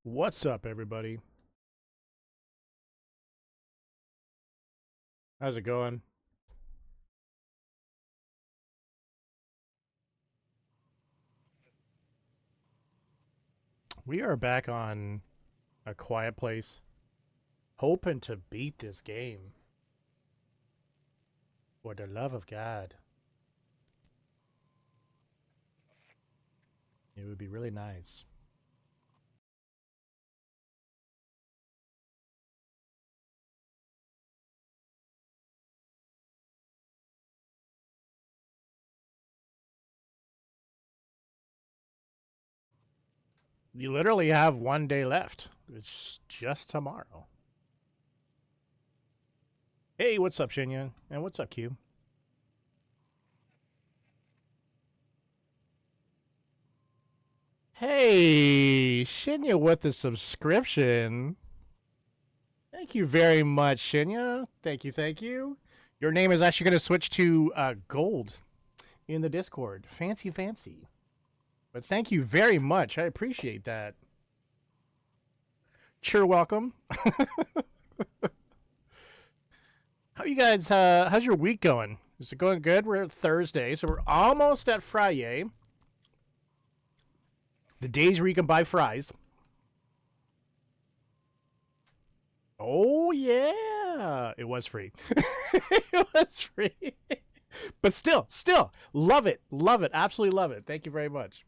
What's up, everybody? How's it going? We are back on A Quiet Place, hoping to beat this game. For the love of God. It would be really nice. You literally have one day left. It's just tomorrow. Hey, what's up, Shinya? And what's up, Q? Hey, Shinya with the subscription. Thank you very much, Shinya. Thank you, thank you. Your name is actually going to switch to gold in the Discord. Fancy, fancy. But thank you very much. I appreciate that. Sure, welcome. How you guys? How's your week going? Is it going good? We're at Thursday, so we're almost at Friday. The days where you can buy fries. Oh yeah, it was free. It was free. But still, love it, absolutely love it. Thank you very much.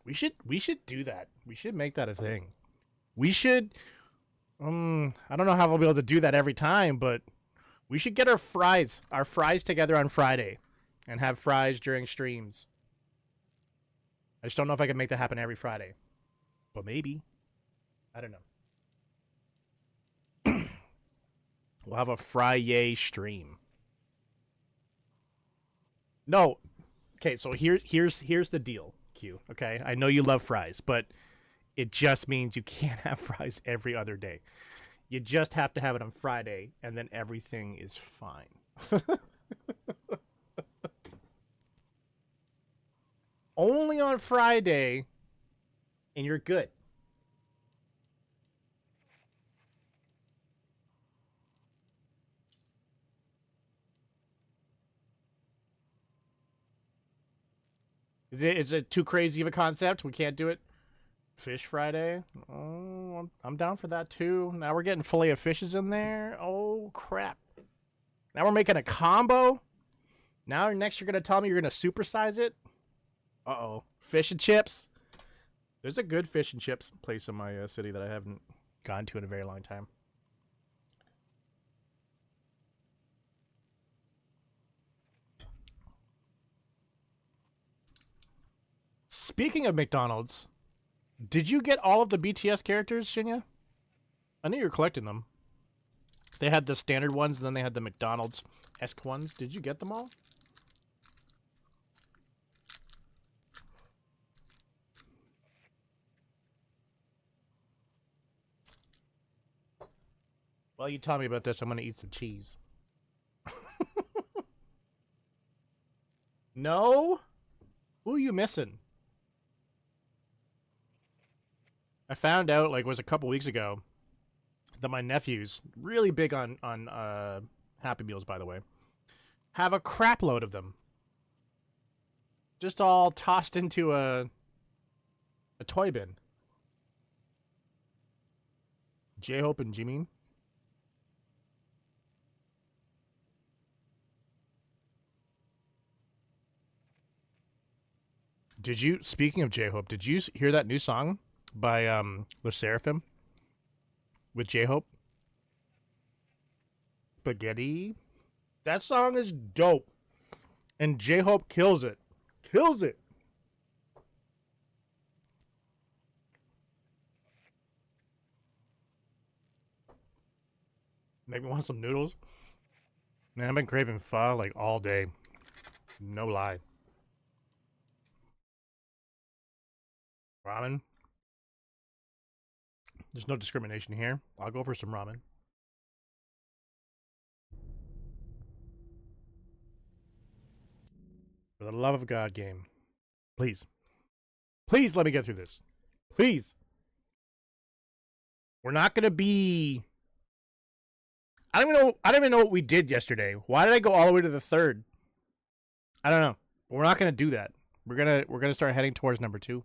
We should do that. We should make that a thing. We should. I don't know how we'll be able to do that every time, but we should get our fries together on Friday, and have fries during streams. I just don't know if I can make that happen every Friday, but maybe. I don't know. We'll have a Friday stream. No, okay. So here's the deal, Q. Okay, I know you love fries, but it just means you can't have fries every other day. You just have to have it on Friday, and then everything is fine. Only on Friday, and you're good. Is it too crazy of a concept? We can't do it. Fish Friday. Oh, I'm down for that too. Now we're getting fillet of fishes in there. Oh crap! Now we're making a combo. Now next you're gonna tell me you're gonna supersize it. Uh-oh. Fish and chips. There's a good fish and chips place in my city that I haven't gone to in a very long time. Speaking of McDonald's, did you get all of the BTS characters, Shinya? I knew you were collecting them. They had the standard ones, and then they had the McDonald's-esque ones. Did you get them all? Well, you tell me about this. I'm going to eat some cheese. No? Who are you missing? I found out, like, it was a couple weeks ago that my nephews, really big on Happy Meals, by the way, have a crap load of them. Just all tossed into a toy bin. J-Hope and Jimin. Did you, speaking of J-Hope, did you hear that new song by Le Seraphim with J-Hope? Spaghetti? That song is dope. And J-Hope kills it. Kills it. Make me want some noodles. Man, I've been craving pho like all day. No lie. Ramen? There's no discrimination here. I'll go for some ramen. For the love of God, game. Please. Please let me get through this. Please. We're not gonna be. I don't even know what we did yesterday. Why did I go all the way to the third? I don't know. We're not gonna do that. We're gonna start heading towards number 2.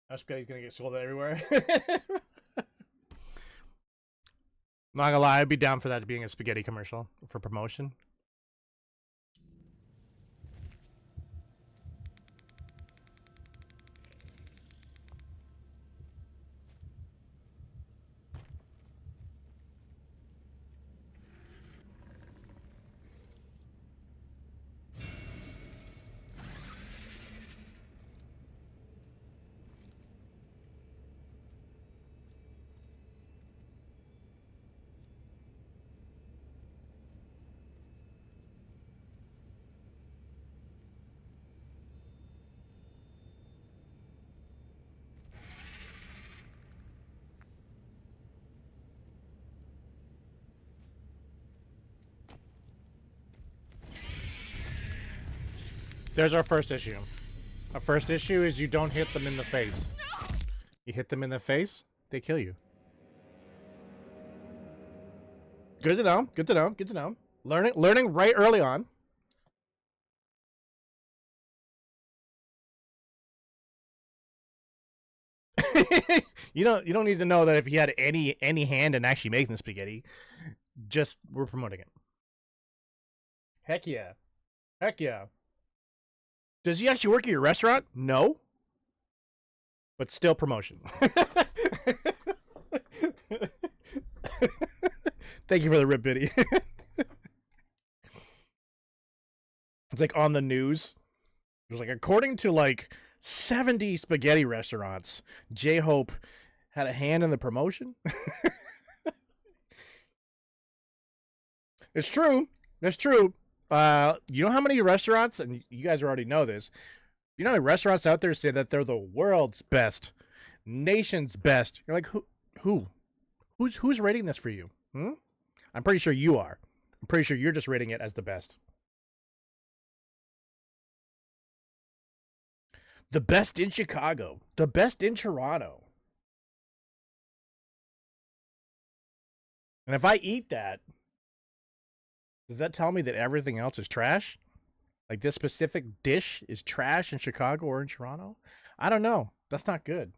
That's gonna get sold everywhere. Not gonna lie, I'd be down for that being a spaghetti commercial for promotion. There's our first issue. Our first issue is you don't hit them in the face. You hit them in the face, they kill you. Good to know. Good to know. Good to know. Learning right early on. you don't need to know that if he had any hand in actually making the spaghetti. Just we're promoting it. Heck yeah. Heck yeah. Does he actually work at your restaurant? No. But still promotion. Thank you for the rip bitty. It's like on the news. It was like, according to like 70 spaghetti restaurants, J-Hope had a hand in the promotion. It's true. That's true. You know how many restaurants, and you guys already know this, you know how many restaurants out there say that they're the world's best, nation's best. You're like, who's rating this for you? I'm pretty sure you are. I'm pretty sure you're just rating it as the best. The best in Chicago. The best in Toronto. And if I eat that, does that tell me that everything else is trash? Like this specific dish is trash in Chicago or in Toronto? I don't know. That's not good.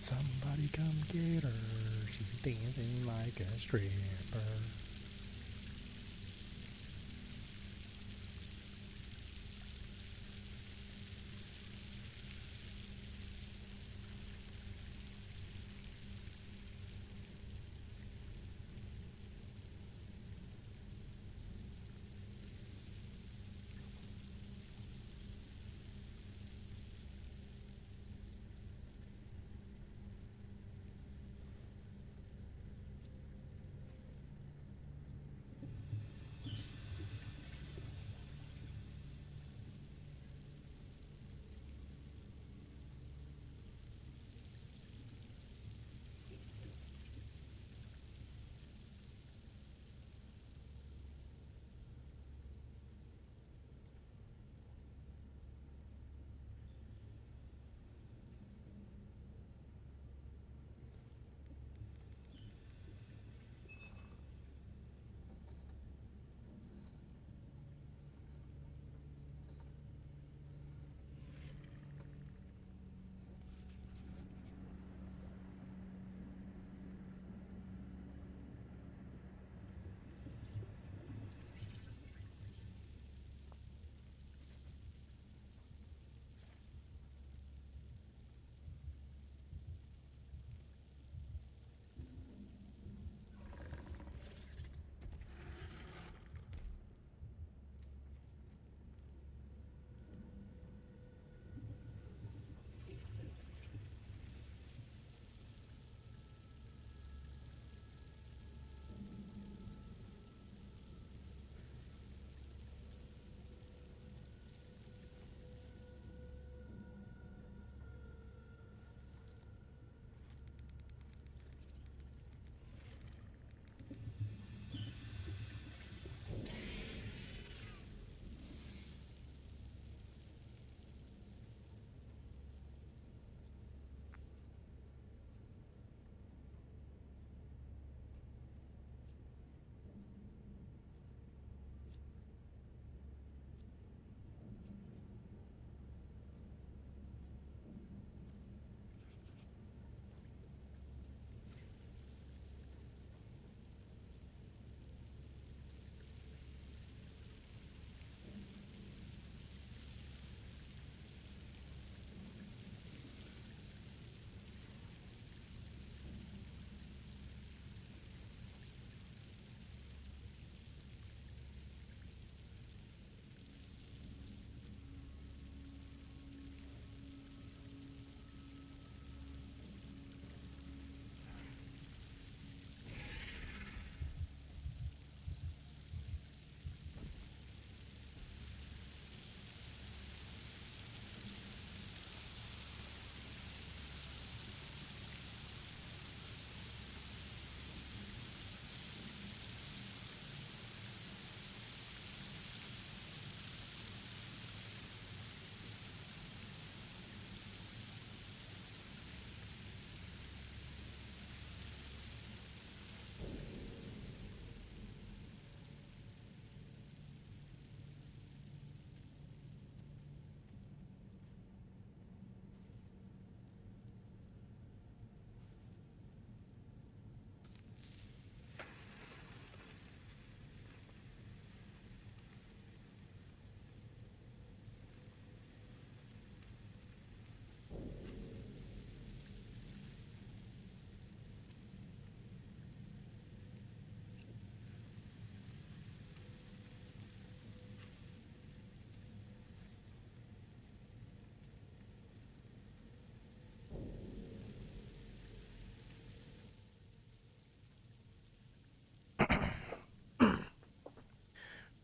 Somebody come get her. She's dancing like a stripper.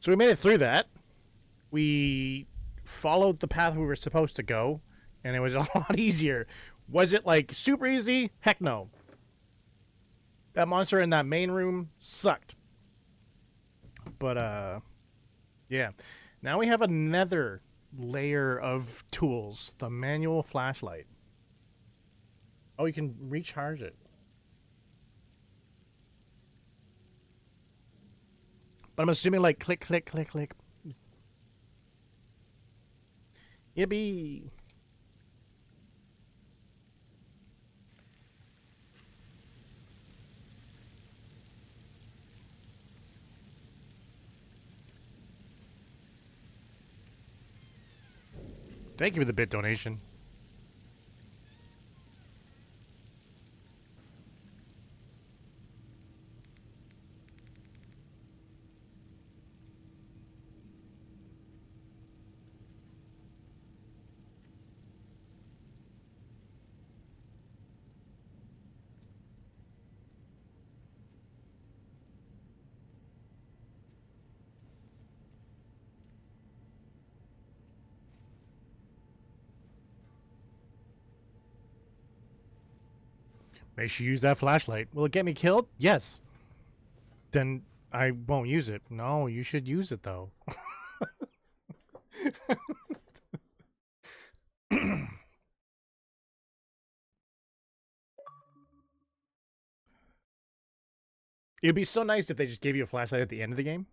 So we made it through that. We followed the path we were supposed to go, and it was a lot easier. Was it like super easy? Heck no. That monster in that main room sucked. But yeah. Now we have another layer of tools. The manual flashlight. Oh, you can recharge it. But I'm assuming like click, click, click, click. Yippee. Thank you for the bit donation. Make sure you use that flashlight. Will it get me killed? Yes. Then I won't use it. No, you should use it though. It'd be so nice if they just gave you a flashlight at the end of the game.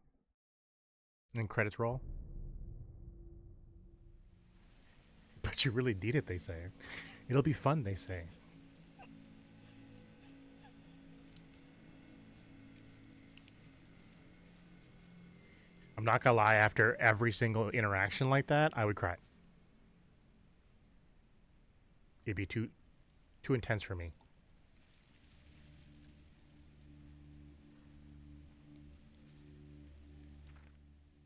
And credits roll. But you really need it, they say. It'll be fun, they say. I'm not gonna lie, after every single interaction like that, I would cry. It'd be too intense for me.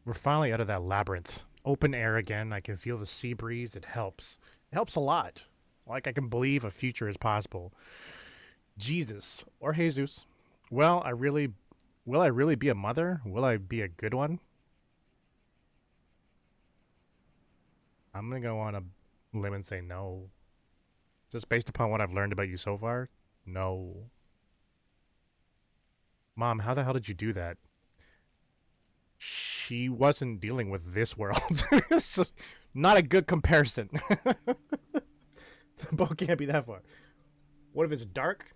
We're finally out of that labyrinth. Open air again. I can feel the sea breeze. It helps. It helps a lot. Like I can believe a future is possible. Jesus or Jesus. Will I really be a mother? Will I be a good one? I'm gonna go on a limb and say no. Just based upon what I've learned about you so far, no. Mom, how the hell did you do that? She wasn't dealing with this world. So, not a good comparison. The boat can't be that far. What if it's dark?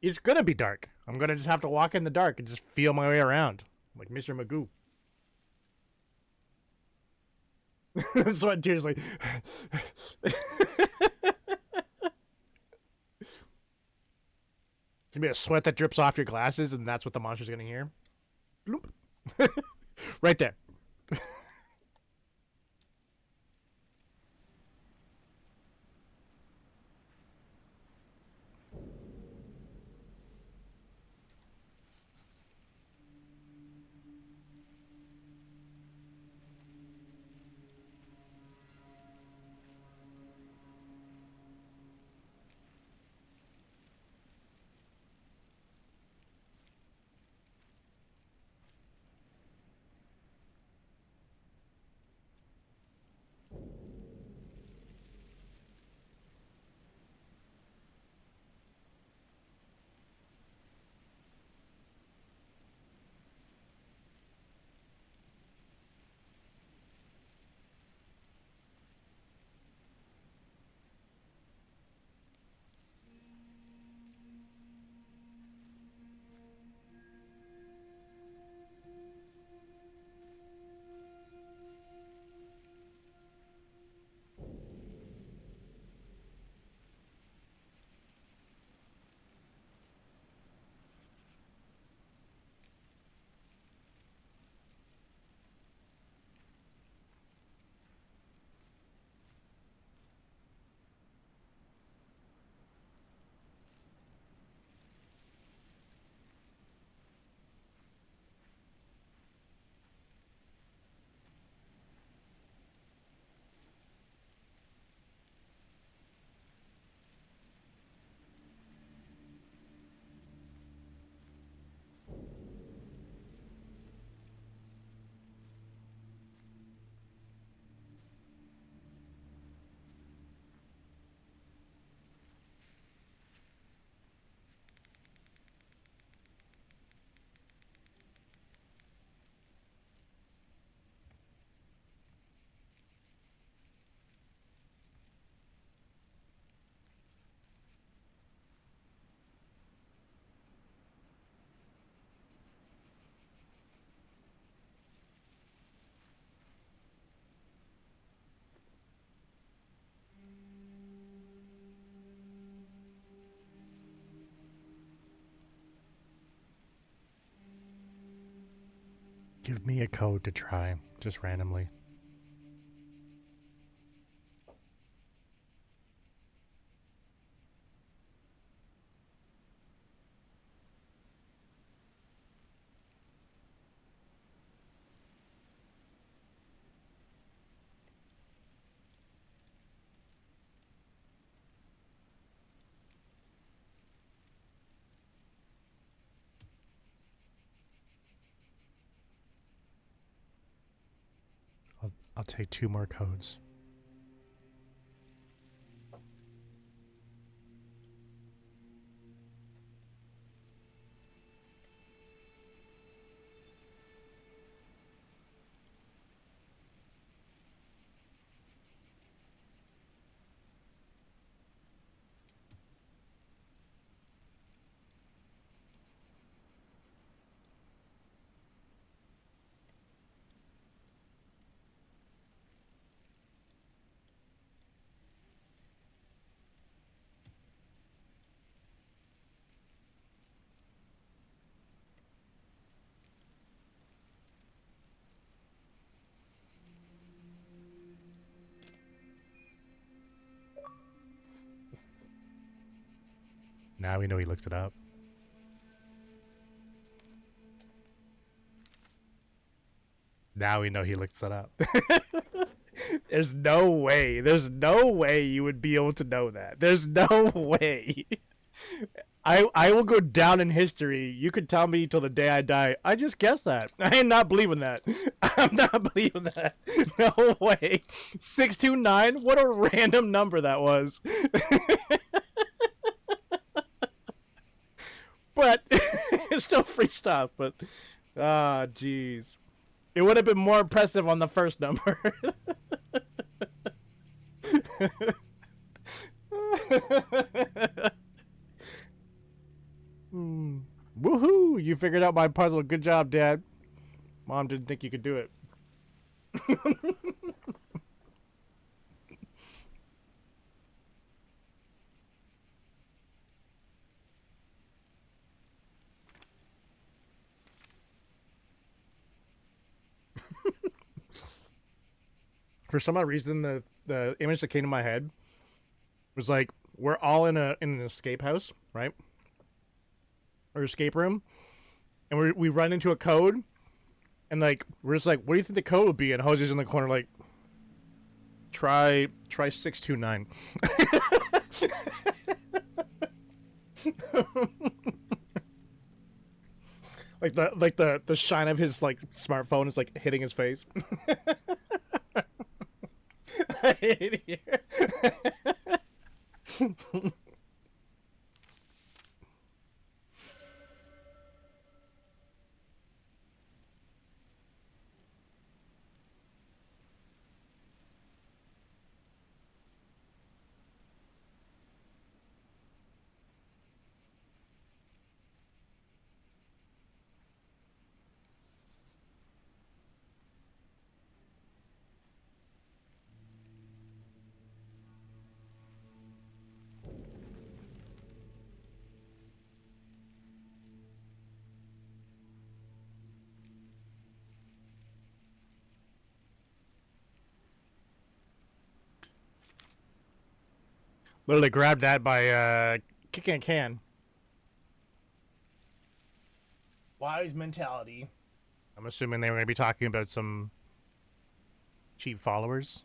It's gonna be dark. I'm gonna just have to walk in the dark and just feel my way around. Like Mr. Magoo. Sweat tears like It's gonna be a sweat that drips off your glasses, and that's what the monster's gonna hear. Bloop. Right there. Give me a code to try, just randomly. I'll take 2 more codes. Now we know he looked it up. Now we know he looked it up. There's no way. There's no way you would be able to know that. There's no way. I will go down in history. You could tell me till the day I die. I just guessed that. I am not believing that. I'm not believing that. No way. 629? What a random number that was. But it's still free stuff. But, jeez. It would have been more impressive on the first number. Woohoo! You figured out my puzzle. Good job, Dad. Mom didn't think you could do it. For some odd reason, the image that came to my head was like, we're all in an escape house, right? Or escape room, and we run into a code, and like we're just like, what do you think the code would be? And Jose's in the corner like, try 629. like the shine of his like smartphone is like hitting his face. I hate it here. Literally grabbed that by kicking a can. Wise mentality. I'm assuming they were going to be talking about some cheap followers.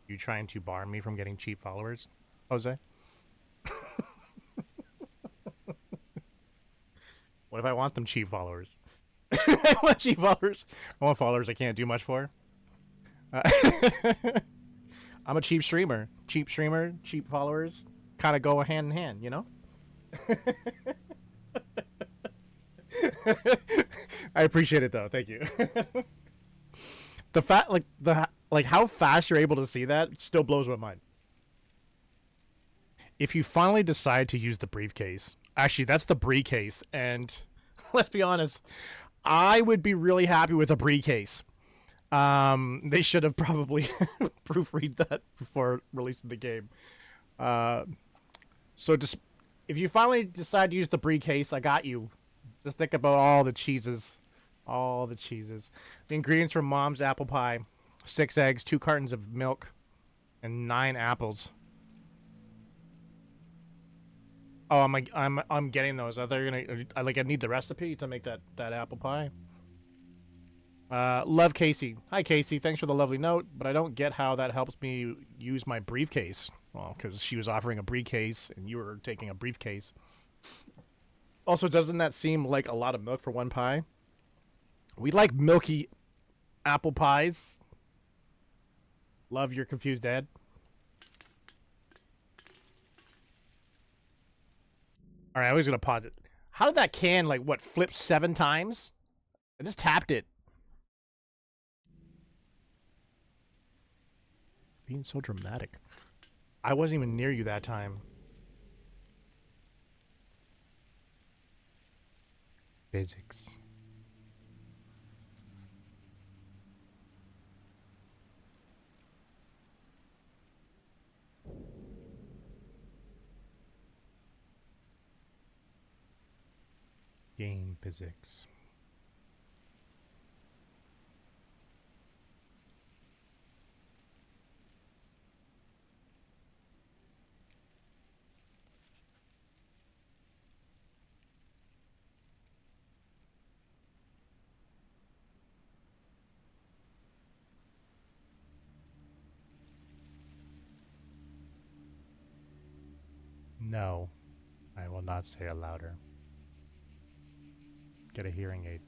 You trying to bar me from getting cheap followers, Jose? What if I want them cheap followers? I want cheap followers. I want followers I can't do much for. I'm a cheap streamer. Cheap streamer, cheap followers kind of go hand in hand, you know? I appreciate it though. Thank you. The fact, like how fast you're able to see that still blows my mind. If you finally decide to use the briefcase, actually that's the briefcase, and let's be honest, I would be really happy with a briefcase. They should have probably proofread that before releasing the game. So just if you finally decide to use the briefcase, I got you. Just think about all the cheeses. All the cheeses. The ingredients for Mom's apple pie: 6 eggs, 2 cartons of milk, and 9 apples. Oh, I'm getting those. Are they gonna? I need the recipe to make that apple pie. Love Casey. Hi Casey. Thanks for the lovely note, but I don't get how that helps me use my briefcase. Well, because she was offering a briefcase and you were taking a briefcase. Also, doesn't that seem like a lot of milk for one pie? We like milky apple pies. Love your confused dad. All right, I was gonna pause it. How did that can like what flip 7 times? I just tapped it. Being so dramatic. I wasn't even near you that time. Physics. Game physics. No, I will not say it louder. Get a hearing aid.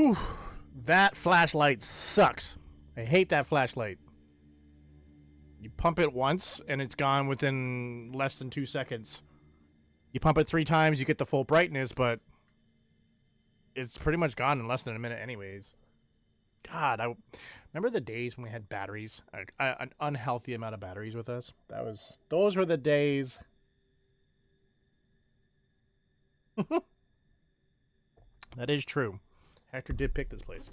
Whew. That flashlight sucks. I hate that flashlight. You pump it once, and it's gone within less than 2 seconds. You pump it 3 times, you get the full brightness, but it's pretty much gone in less than a minute anyways. God, I remember the days when we had batteries, an unhealthy amount of batteries with us. Those were the days. That is true. Hector did pick this place.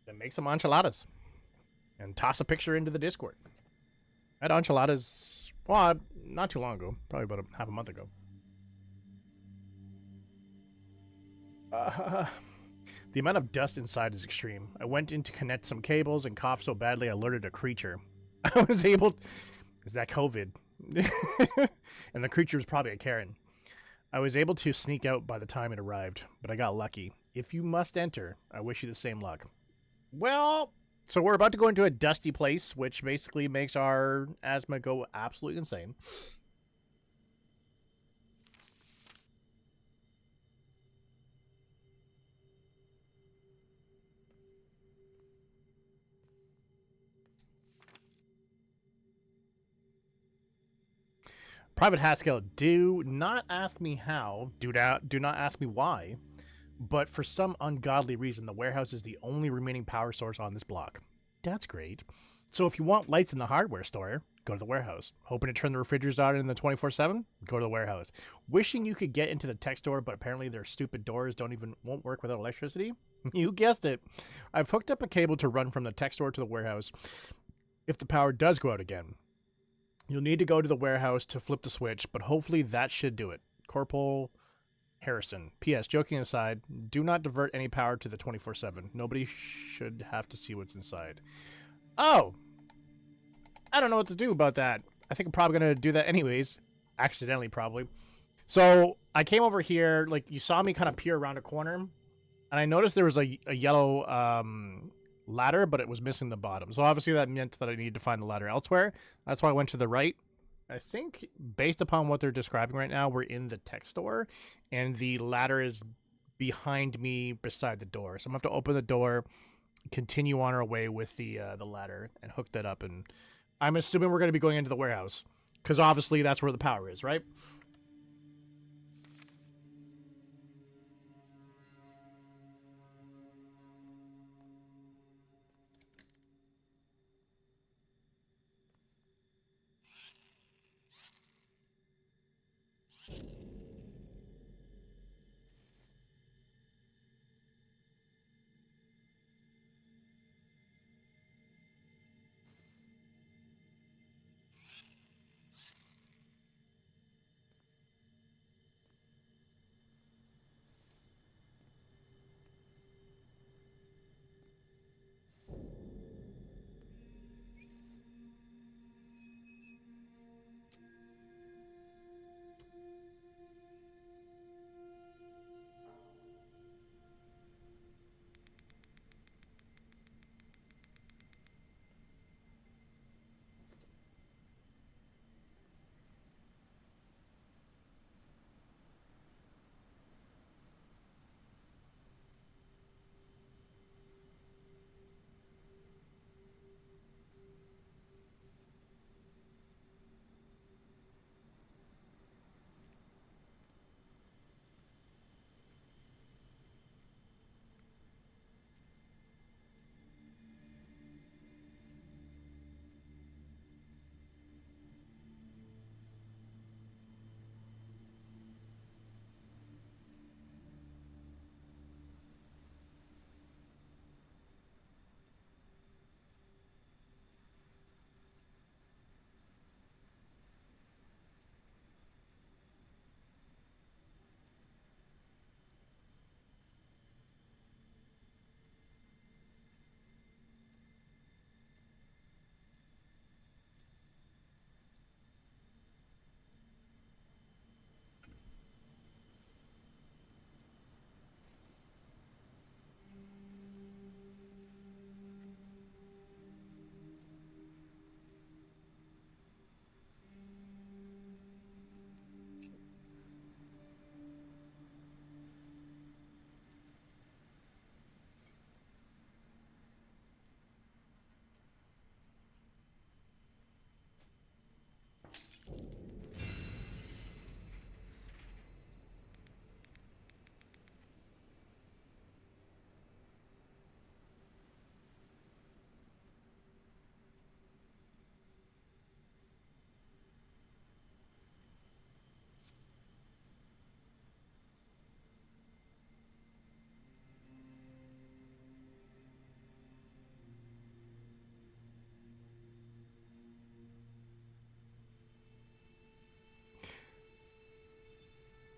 Then make some enchiladas and toss a picture into the Discord. I had enchiladas, well, not too long ago, probably about half a month ago. The amount of dust inside is extreme. I went in to connect some cables and coughed so badly I alerted a creature. I was able... Is that COVID? And the creature was probably a Karen. I was able to sneak out by the time it arrived, but I got lucky. If you must enter, I wish you the same luck. Well, so we're about to go into a dusty place, which basically makes our asthma go absolutely insane. Private Haskell, do not ask me how, do not ask me why, but for some ungodly reason, the warehouse is the only remaining power source on this block. That's great. So if you want lights in the hardware store, go to the warehouse. Hoping to turn the refrigerators on in the 24/7? Go to the warehouse. Wishing you could get into the tech store, but apparently their stupid doors won't work without electricity? You guessed it. I've hooked up a cable to run from the tech store to the warehouse if the power does go out again. You'll need to go to the warehouse to flip the switch, but hopefully that should do it. Corporal Harrison. P.S. Joking aside, do not divert any power to the 24/7. Nobody should have to see what's inside. Oh! I don't know what to do about that. I think I'm probably going to do that anyways. Accidentally, probably. So, I came over here, like, you saw me kind of peer around a corner, and I noticed there was a yellow ladder, but it was missing the bottom. So obviously that meant that I needed to find the ladder elsewhere. That's why I went to the right. I think based upon what they're describing right now, we're in the tech store, and the ladder is behind me beside the door. So I'm going to have to open the door, continue on our way with the ladder, and hook that up. And I'm assuming we're going to be going into the warehouse, because obviously that's where the power is, right?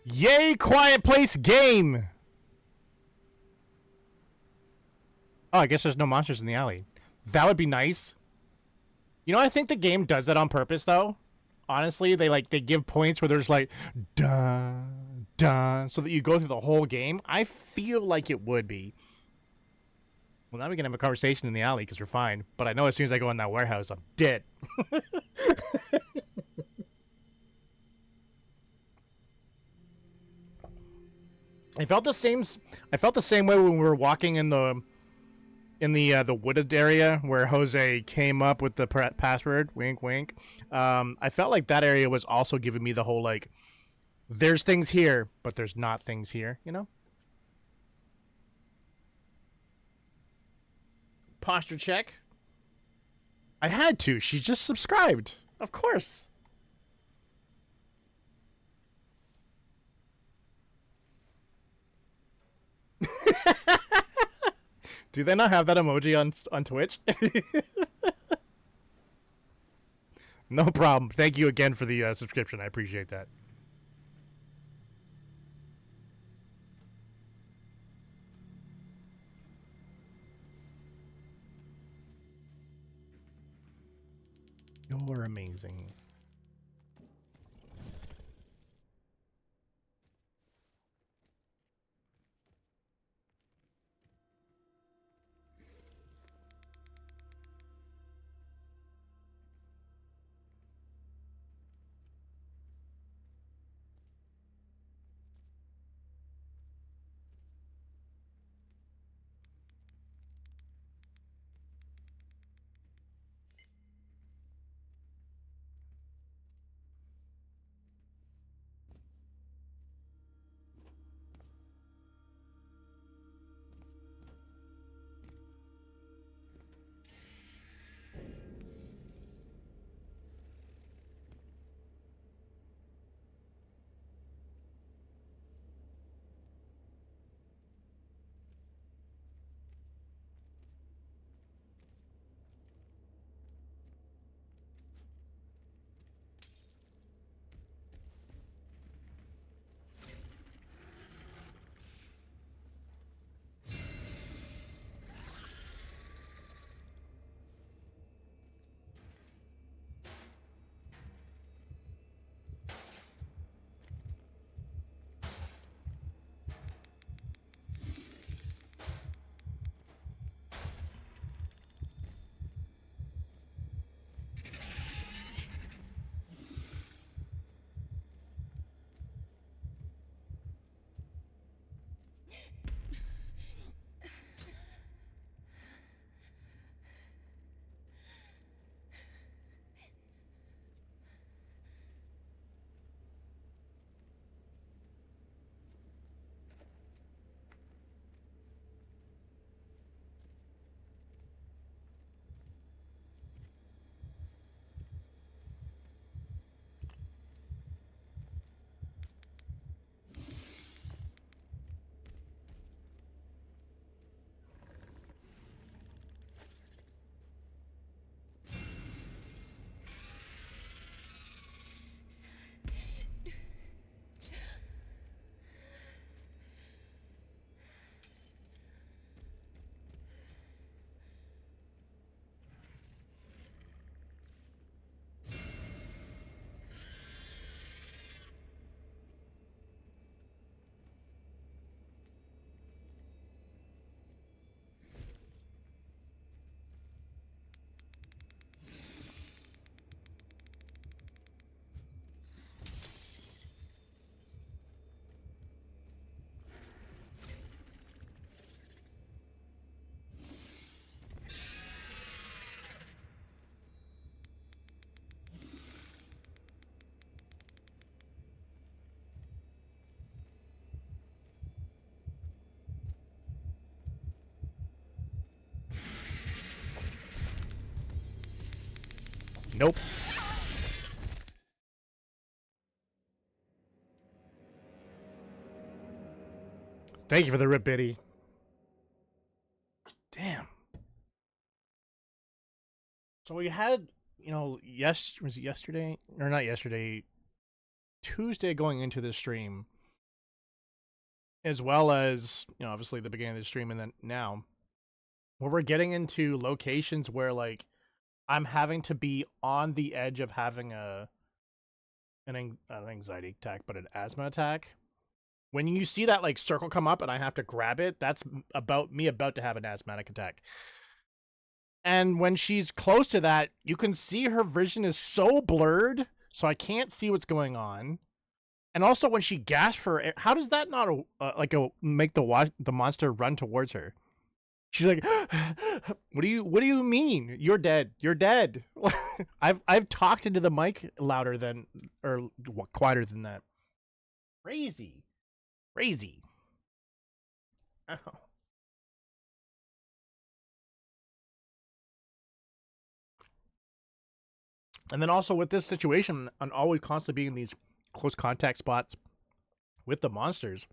Yay, Quiet Place game! Oh, I guess there's no monsters in the alley. That would be nice. You know, I think the game does that on purpose, though. Honestly, they give points where there's like, dun, dun, so that you go through the whole game. I feel like it would be. Well, now we can have a conversation in the alley because we're fine. But I know as soon as I go in that warehouse, I'm dead. I felt the same. I felt the same way when we were walking in the wooded area where Jose came up with the password. Wink, wink. I felt like that area was also giving me the whole like, there's things here, but there's not things here. You know. Posture check. I had to. She just subscribed. Of course. Do they not have that emoji on Twitch? No problem. Thank you again for the subscription. I appreciate that. You're amazing. Nope. Thank you for the rip, Biddy. Damn. So we had, you know, was it yesterday? Or not yesterday. Tuesday going into the stream. as well as, obviously the beginning of the stream and then now, where we're getting into locations where like I'm having to be on the edge of having not an anxiety attack, but an asthma attack. When you see that like circle come up and I have to grab it, that's about to have an asthmatic attack. And when she's close to that, you can see her vision is so blurred, so I can't see what's going on. And also, when she gasps for air, how does that not make the monster run towards her? She's like, "What do you mean? You're dead. You're dead." I've talked into the mic louder than or quieter than that. Crazy. Oh. And then also with this situation, and always constantly being in these close contact spots with the monsters,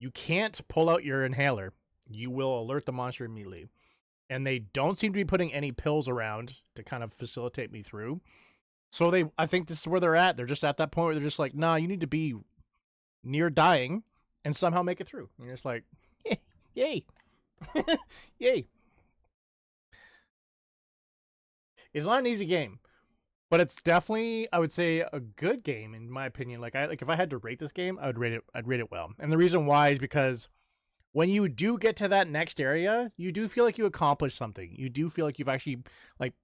you can't pull out your inhaler. You will alert the monster immediately. And they don't seem to be putting any pills around to kind of facilitate me through. So I think this is where they're at. They're just at that point where they're just like, nah, you need to be near dying and somehow make it through. And you're just like, yay. Yay. It's not an easy game, but it's definitely, I would say, a good game in my opinion. Like if I had to rate this game, I'd rate it well. And the reason why is because when you do get to that next area, you do feel like you accomplished something. You do feel like you've actually like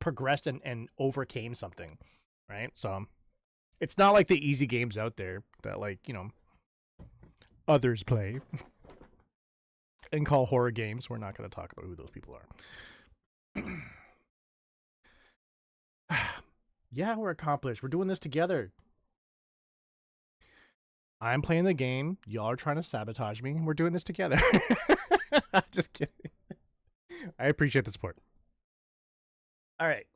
progressed and overcame something, right? So it's not like the easy games out there that like, others play and call horror games. We're not going to talk about who those people are. Yeah, we're accomplished. We're doing this together. I'm playing the game. Y'all are trying to sabotage me. And we're doing this together. Just kidding. I appreciate the support. All right.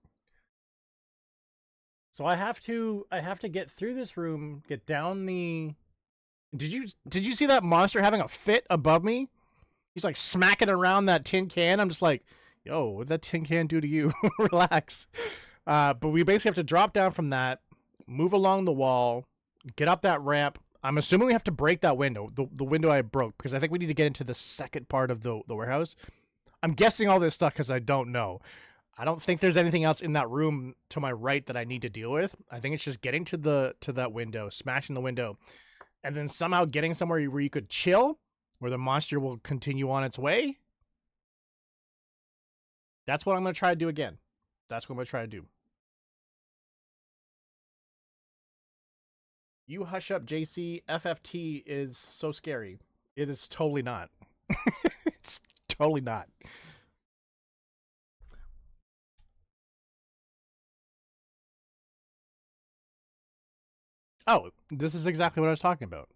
So I have to get through this room, get down the. Did you see that monster having a fit above me? He's like smacking around that tin can. I'm just like, yo, what'd that tin can do to you? Relax. But we basically have to drop down from that, move along the wall, get up that ramp. I'm assuming we have to break that window, the window I broke, because I think we need to get into the second part of the warehouse. I'm guessing all this stuff because I don't know. I don't think there's anything else in that room to my right that I need to deal with. I think it's just getting to that window, smashing the window, and then somehow getting somewhere where you could chill, where the monster will continue on its way. That's what I'm going to try to do again. That's what I'm going to try to do. You hush up, JC. FFT is so scary. It is totally not. It's totally not. Oh, this is exactly what I was talking about.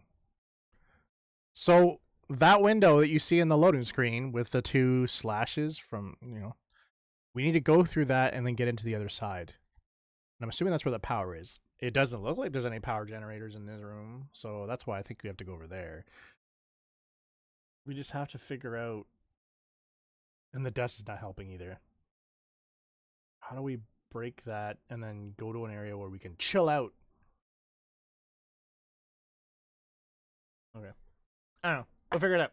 So that window that you see in the loading screen with the two slashes from, we need to go through that and then get into the other side. And I'm assuming that's where the power is. It doesn't look like there's any power generators in this room, so that's why I think we have to go over there. We just have to figure out, and the dust is not helping either. How do we break that and then go to an area where we can chill out? Okay. I don't know. We'll figure it out.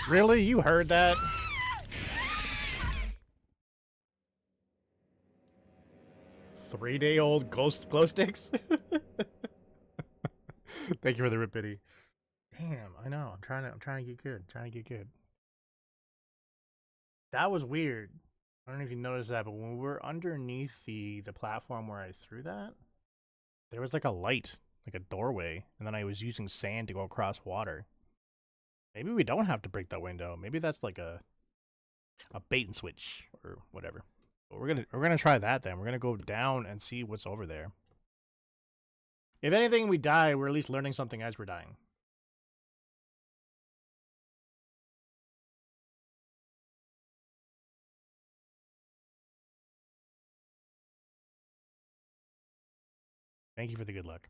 Really? You heard that? Three-day-old ghost glow sticks? Thank you for the rapidity. Damn, I know. I'm trying to get good. Trying to get good. That was weird. I don't know if you noticed that, but when we were underneath the platform where I threw that, there was like a light, like a doorway, and then I was using sand to go across water. Maybe we don't have to break that window. Maybe that's like a bait and switch or whatever. But we're gonna try that then. We're gonna go down and see what's over there. If anything, we die, we're at least learning something as we're dying. Thank you for the good luck.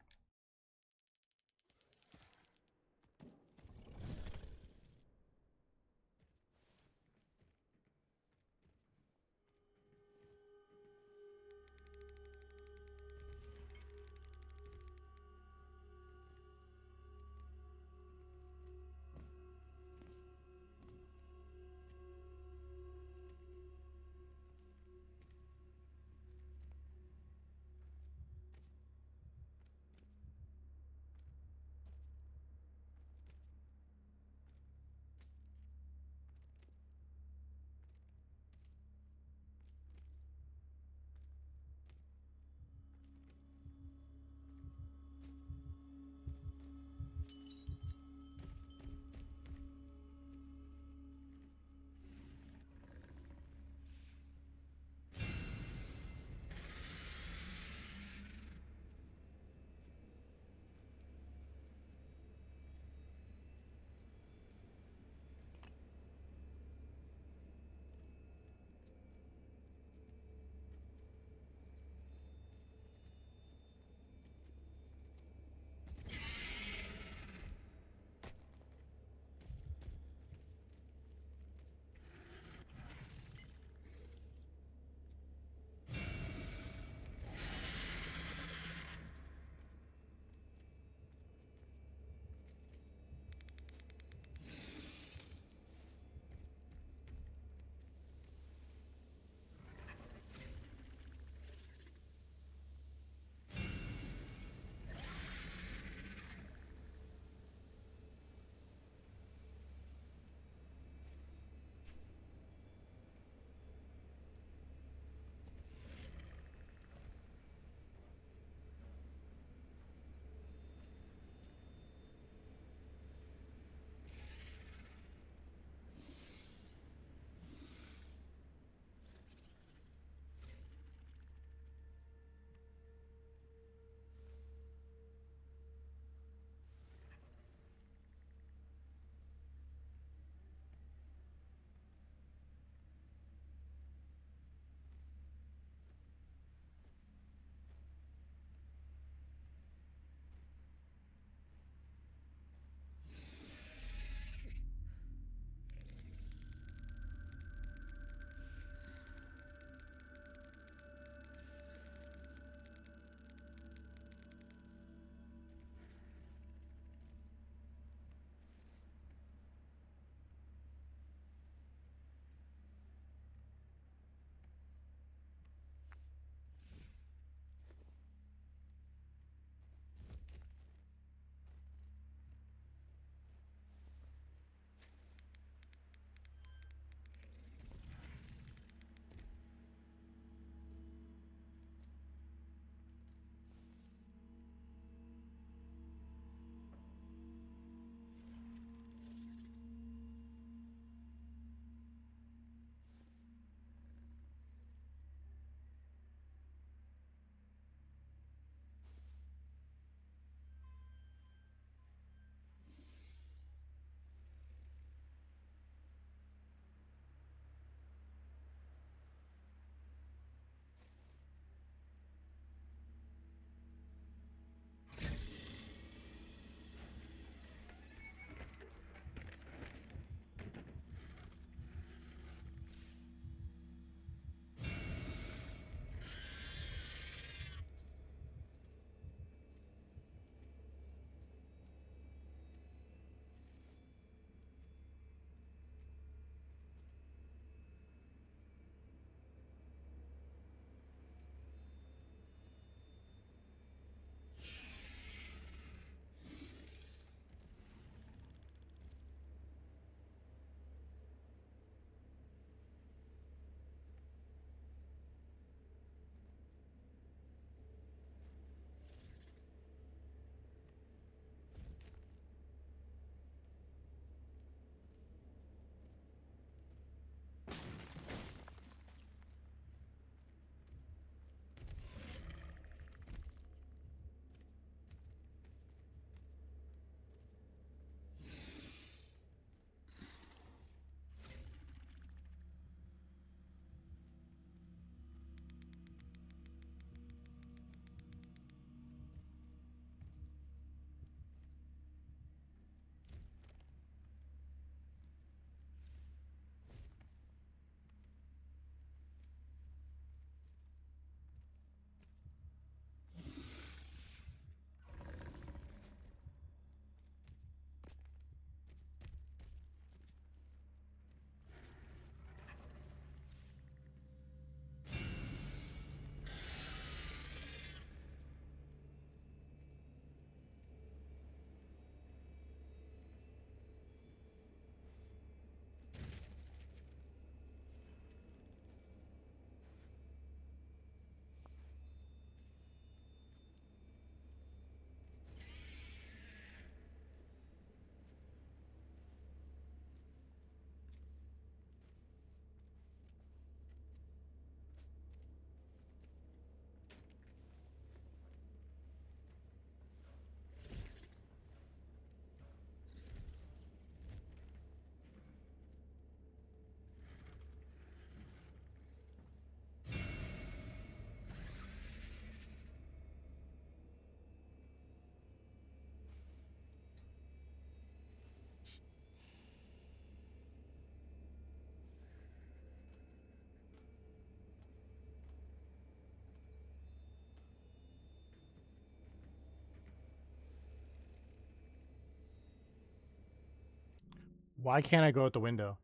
Why can't I go out the window?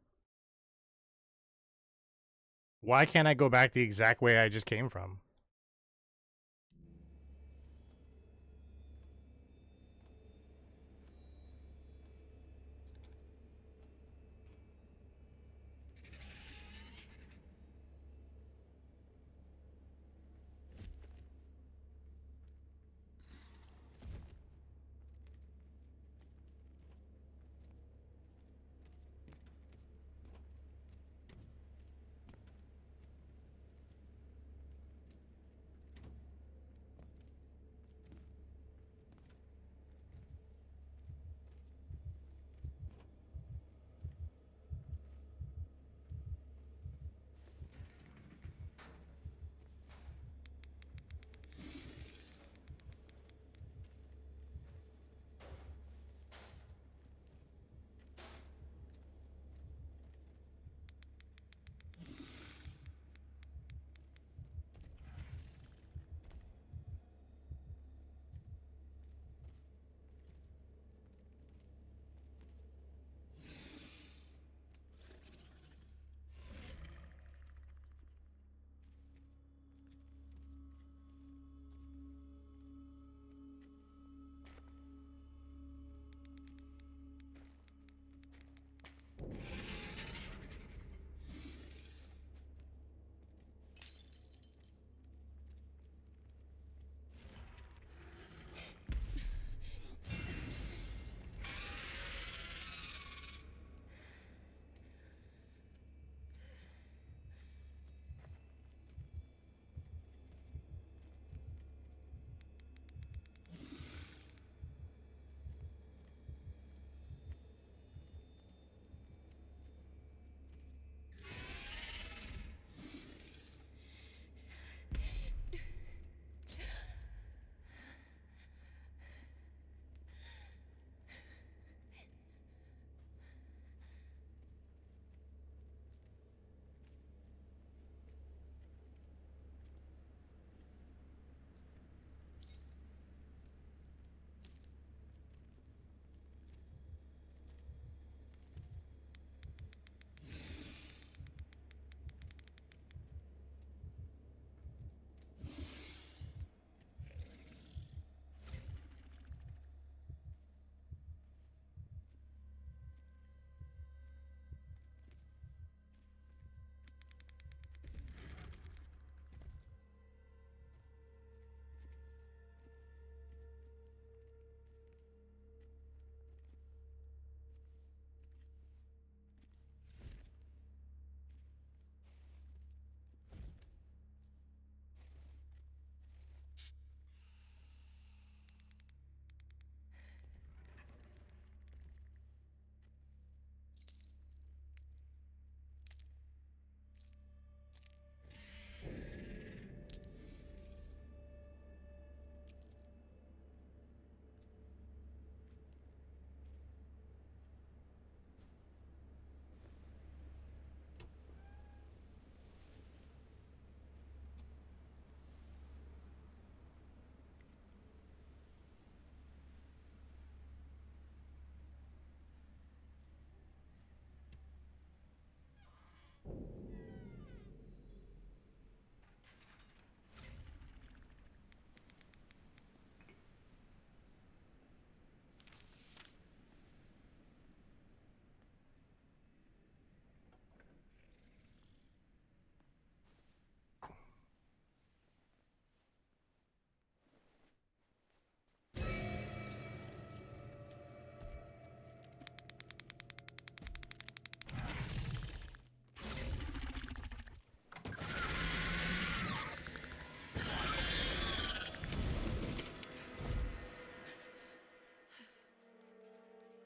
Why can't I go back the exact way I just came from?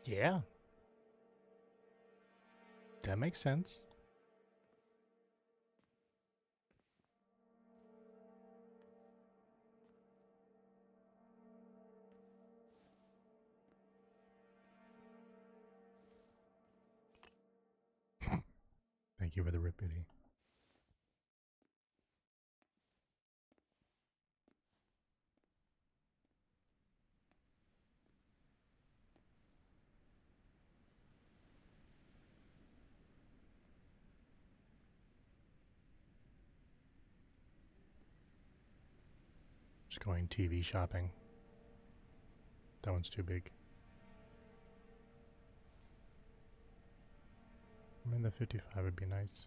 Yeah. That makes sense. Thank you for the rippity. Just going TV shopping. That one's too big. I mean, the 55 would be nice.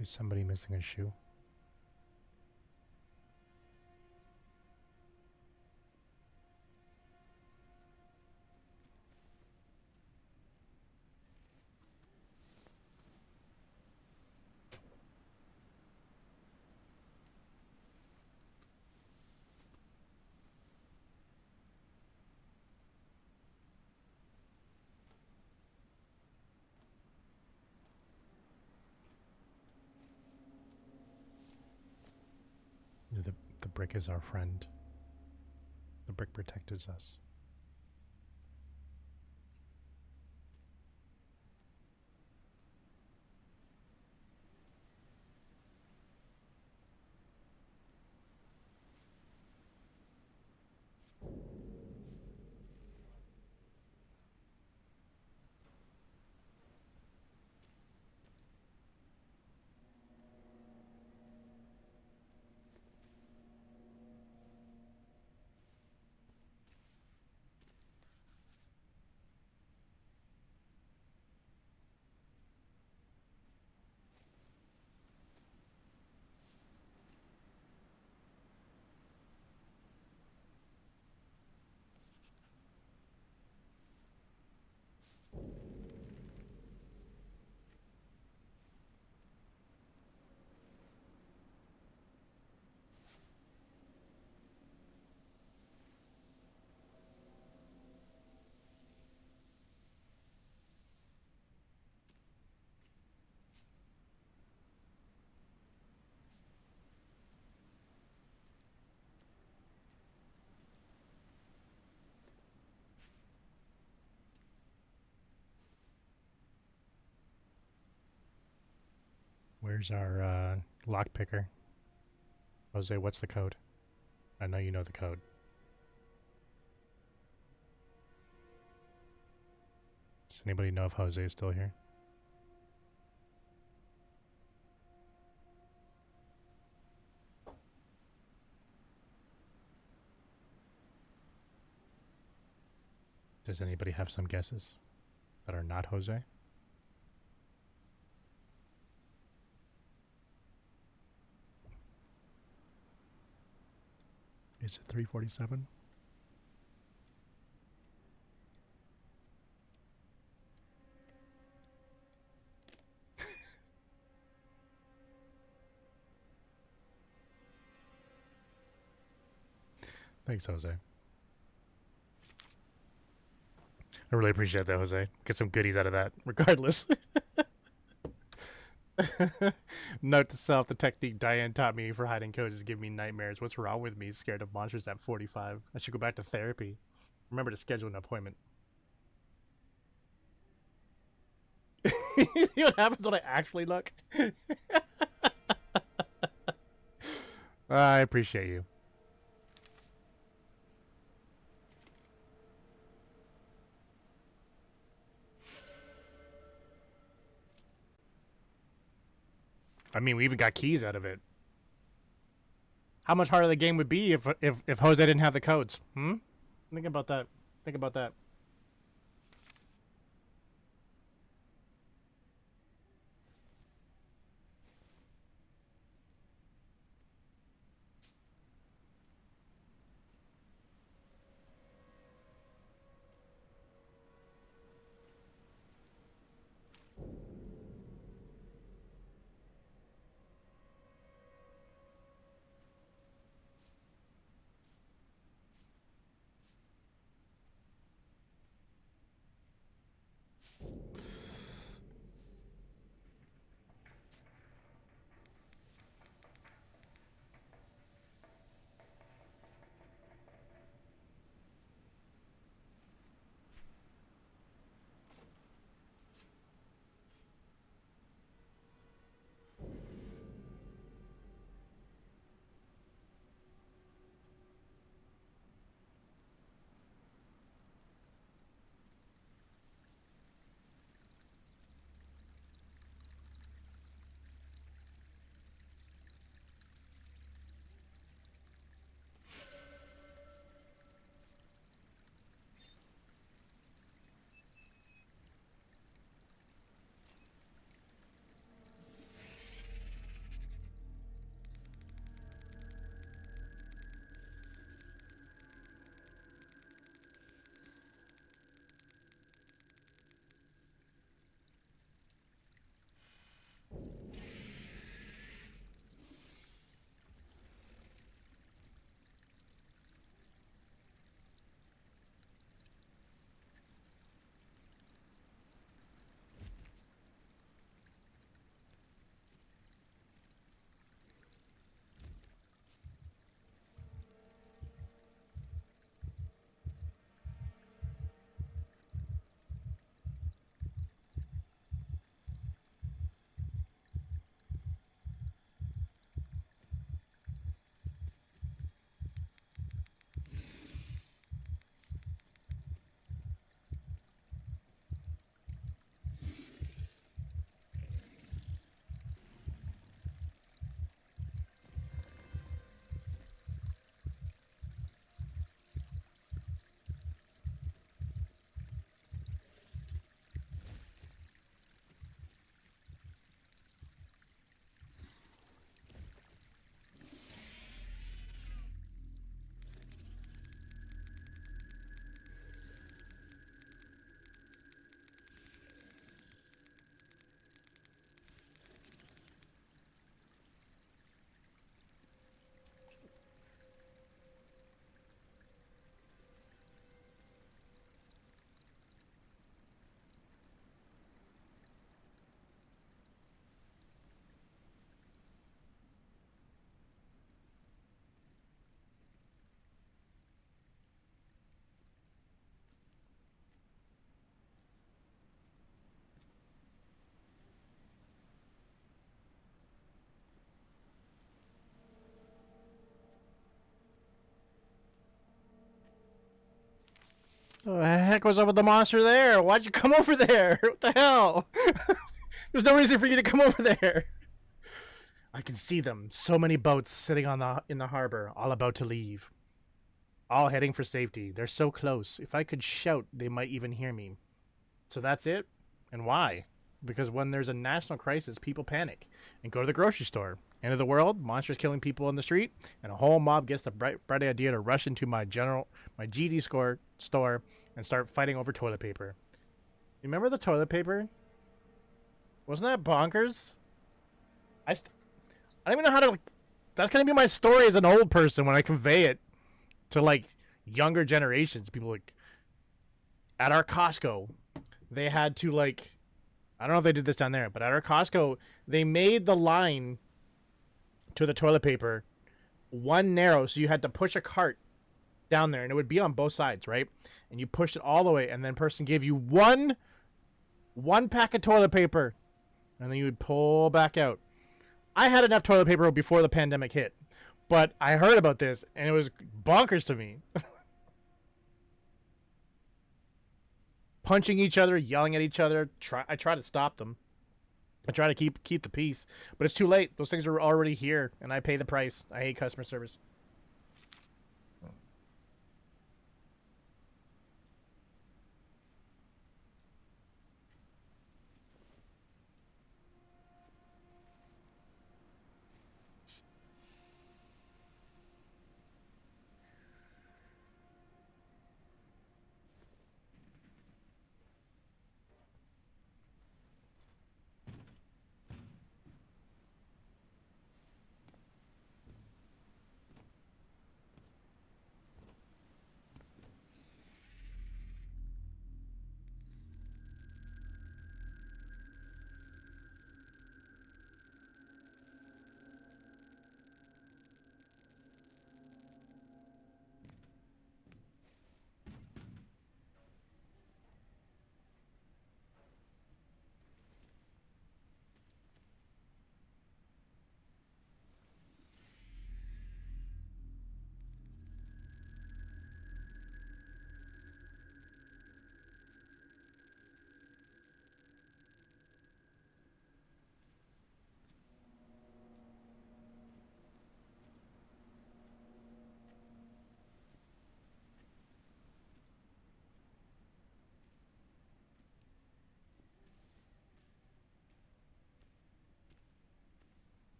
Is somebody missing a shoe? The brick is our friend. The brick protects us. Where's our lock picker? Jose, what's the code? I know you know the code. Does anybody know if Jose is still here? Does anybody have some guesses that are not Jose? Is it 347? Thanks, Jose. I really appreciate that, Jose. Get some goodies out of that, regardless. Note to self, the technique Diane taught me for hiding codes is giving me nightmares. What's wrong with me? Scared of monsters at 45. I should go back to therapy. Remember to schedule an appointment. You know what happens when I actually look? I appreciate you. I mean, we even got keys out of it. How much harder the game would be if Jose didn't have the codes? Think about that. Think about that. What the heck was up with the monster there? Why'd you come over there? What the hell? There's no reason for you to come over there. I can see them. So many boats sitting in the harbor, all about to leave. All heading for safety. They're so close. If I could shout, they might even hear me. So that's it? And why? Because when there's a national crisis, people panic and go to the grocery store. End of the world, monsters killing people in the street, and a whole mob gets the bright idea to rush into my GD store and start fighting over toilet paper. You remember the toilet paper? Wasn't that bonkers? I don't even know how to. That's gonna be my story as an old person when I convey it to like younger generations. People like at our Costco, they had to like. I don't know if they did this down there, but at our Costco, they made the line to the toilet paper one narrow, so you had to push a cart down there, and it would be on both sides, right? And you pushed it all the way, and then person gave you one pack of toilet paper, and then you would pull back out. I had enough toilet paper before the pandemic hit, but I heard about this, and it was bonkers to me. Punching each other, yelling at each other. I try to stop them. I try to keep the peace, but it's too late. Those things are already here, and I pay the price. I hate customer service.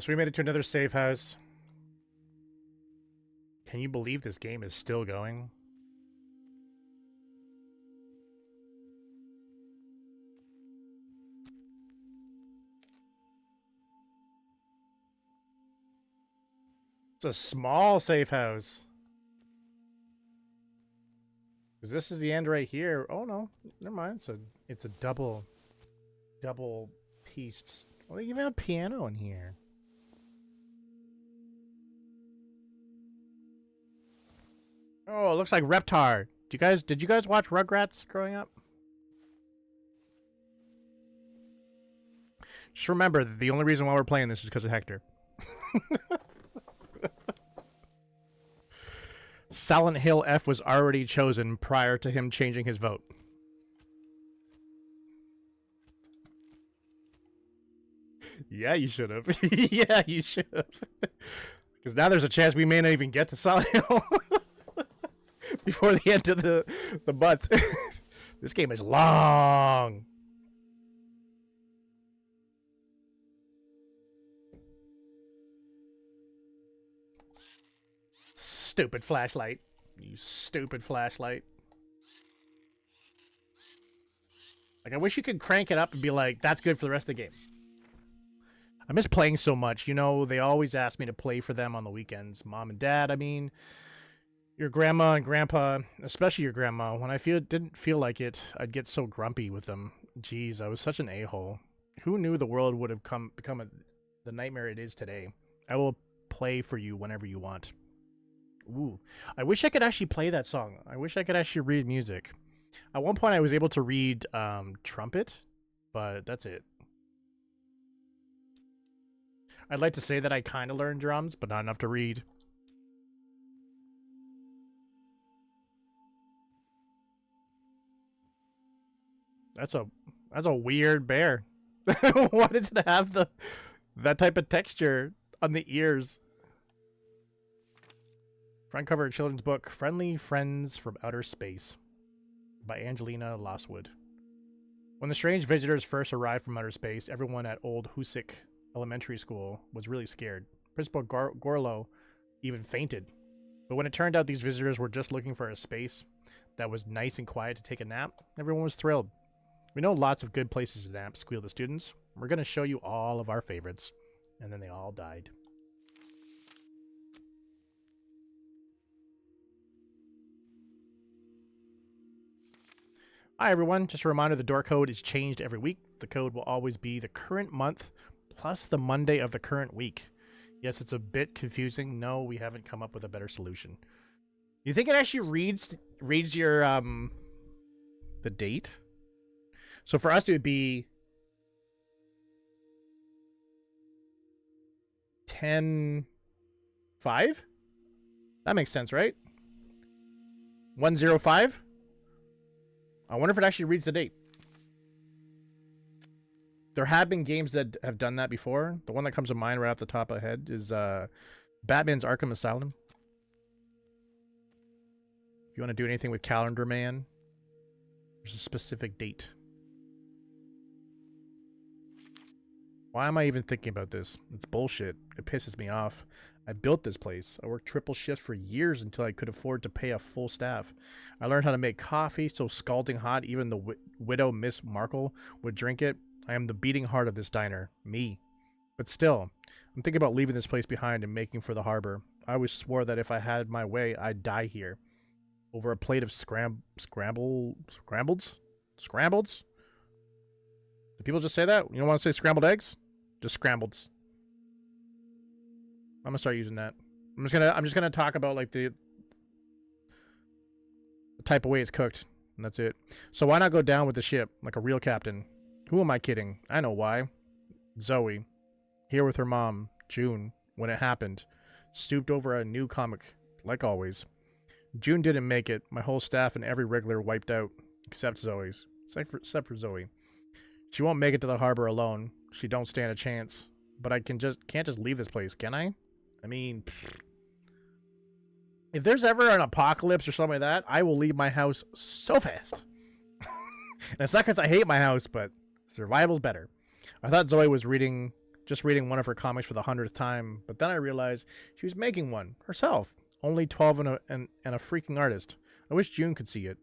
so we made it to another safe house. Can you believe this game is still going? It's a small safe house. Because this is the end right here. Oh no, never mind. It's a double pieced. Well, they even have a piano in here. Oh, it looks like Reptar. Did you guys watch Rugrats growing up? Just remember that the only reason why we're playing this is because of Hector. Silent Hill F was already chosen prior to him changing his vote. Yeah, you should have. Yeah, you should have. Because now there's a chance we may not even get to Silent Hill before the end of the month. This game is long. Stupid flashlight. You stupid flashlight. Like, I wish you could crank it up and be like, that's good for the rest of the game. I miss playing so much. You know, they always ask me to play for them on the weekends. Mom and Dad, I mean, your grandma and grandpa, especially your grandma. When I didn't feel like it, I'd get so grumpy with them. Jeez, I was such an a-hole. Who knew the world would have become the nightmare it is today? I will play for you whenever you want. Ooh, I wish I could actually play that song. I wish I could actually read music. At one point, I was able to read trumpet, but that's it. I'd like to say that I kind of learned drums, but not enough to read. That's a weird bear. Why does it have that type of texture on the ears? Front cover of children's book, Friendly Friends from Outer Space by Angelina Losswood. When the strange visitors first arrived from outer space, everyone at Old Husick Elementary School was really scared. Principal Gorlow even fainted. But when it turned out these visitors were just looking for a space that was nice and quiet to take a nap, everyone was thrilled. We know lots of good places to nap, squealed the students. We're going to show you all of our favorites. And then they all died. Hi everyone, just a reminder the door code is changed every week. The code will always be the current month plus the Monday of the current week. Yes, it's a bit confusing. No, we haven't come up with a better solution. You think it actually reads your the date? So for us it would be 10/5? That makes sense, right? 105? I wonder if it actually reads the date. There have been games that have done that before. The one that comes to mind right off the top of my head is Batman's Arkham Asylum. If you want to do anything with Calendar Man, there's a specific date. Why am I even thinking about this? It's bullshit. It pisses me off. I built this place. I worked triple shifts for years until I could afford to pay a full staff. I learned how to make coffee so scalding hot even the widow Miss Markle would drink it. I am the beating heart of this diner. Me. But still, I'm thinking about leaving this place behind and making for the harbor. I always swore that if I had my way, I'd die here. Over a plate of scrambleds? Do people just say that? You don't want to say scrambled eggs? Just scrambleds. I'm gonna start using that. I'm just gonna talk about like the type of way it's cooked, and that's it. So why not go down with the ship like a real captain? Who am I kidding? I know why. Zoe, here with her mom, June, when it happened, stooped over a new comic, like always. June didn't make it. My whole staff and every regular wiped out, except Zoe's. Except for Zoe. She won't make it to the harbor alone. She don't stand a chance. But I can't just leave this place, can I? I mean, if there's ever an apocalypse or something like that, I will leave my house so fast. And it's not because I hate my house, but survival's better. I thought Zoe was just reading one of her comics for the 100th time, but then I realized she was making one herself. Only 12 and a freaking artist. I wish June could see it.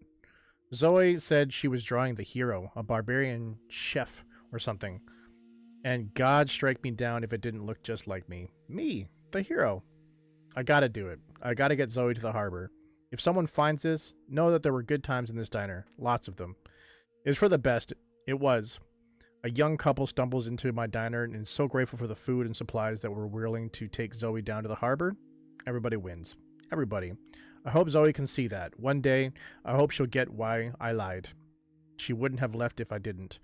Zoe said she was drawing the hero, a barbarian chef or something. And God strike me down if it didn't look just like me. Me, the hero. I gotta do it. I gotta get Zoe to the harbor. If someone finds this, know that there were good times in this diner. Lots of them. It was for the best. It was. A young couple stumbles into my diner and is so grateful for the food and supplies that were willing to take Zoe down to the harbor. Everybody wins. Everybody. I hope Zoe can see that. One day, I hope she'll get why I lied. She wouldn't have left if I didn't.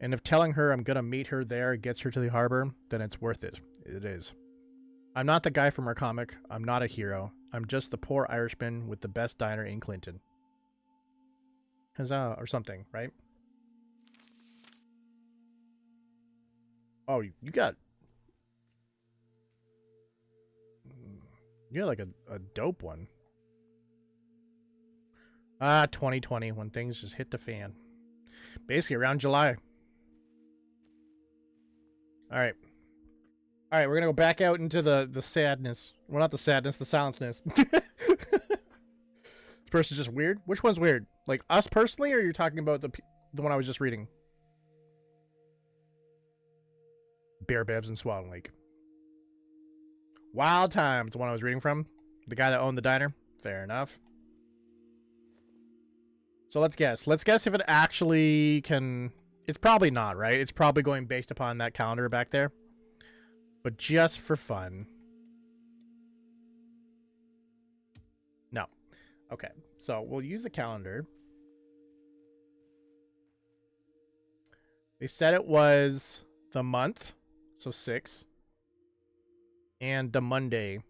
And if telling her I'm gonna meet her there gets her to the harbor, then it's worth it. It is. I'm not the guy from our comic. I'm not a hero. I'm just the poor Irishman with the best diner in Clinton. Huzzah, or something, right? Oh, you got like a dope one. 2020, when things just hit the fan. Basically around July. Alright. Alright, we're gonna go back out into the sadness. Well, not the sadness, the silenceness. This person's just weird? Which one's weird? Like, us personally, or you're talking about the one I was just reading? Bear Bevs and Swan Lake. Wild Times, the one I was reading from. The guy that owned the diner. Fair enough. So let's guess. Let's guess if it actually can... It's probably not, right? It's probably going based upon that calendar back there. But just for fun. No. Okay. So we'll use the calendar. They said it was the month. So 6. And the Monday.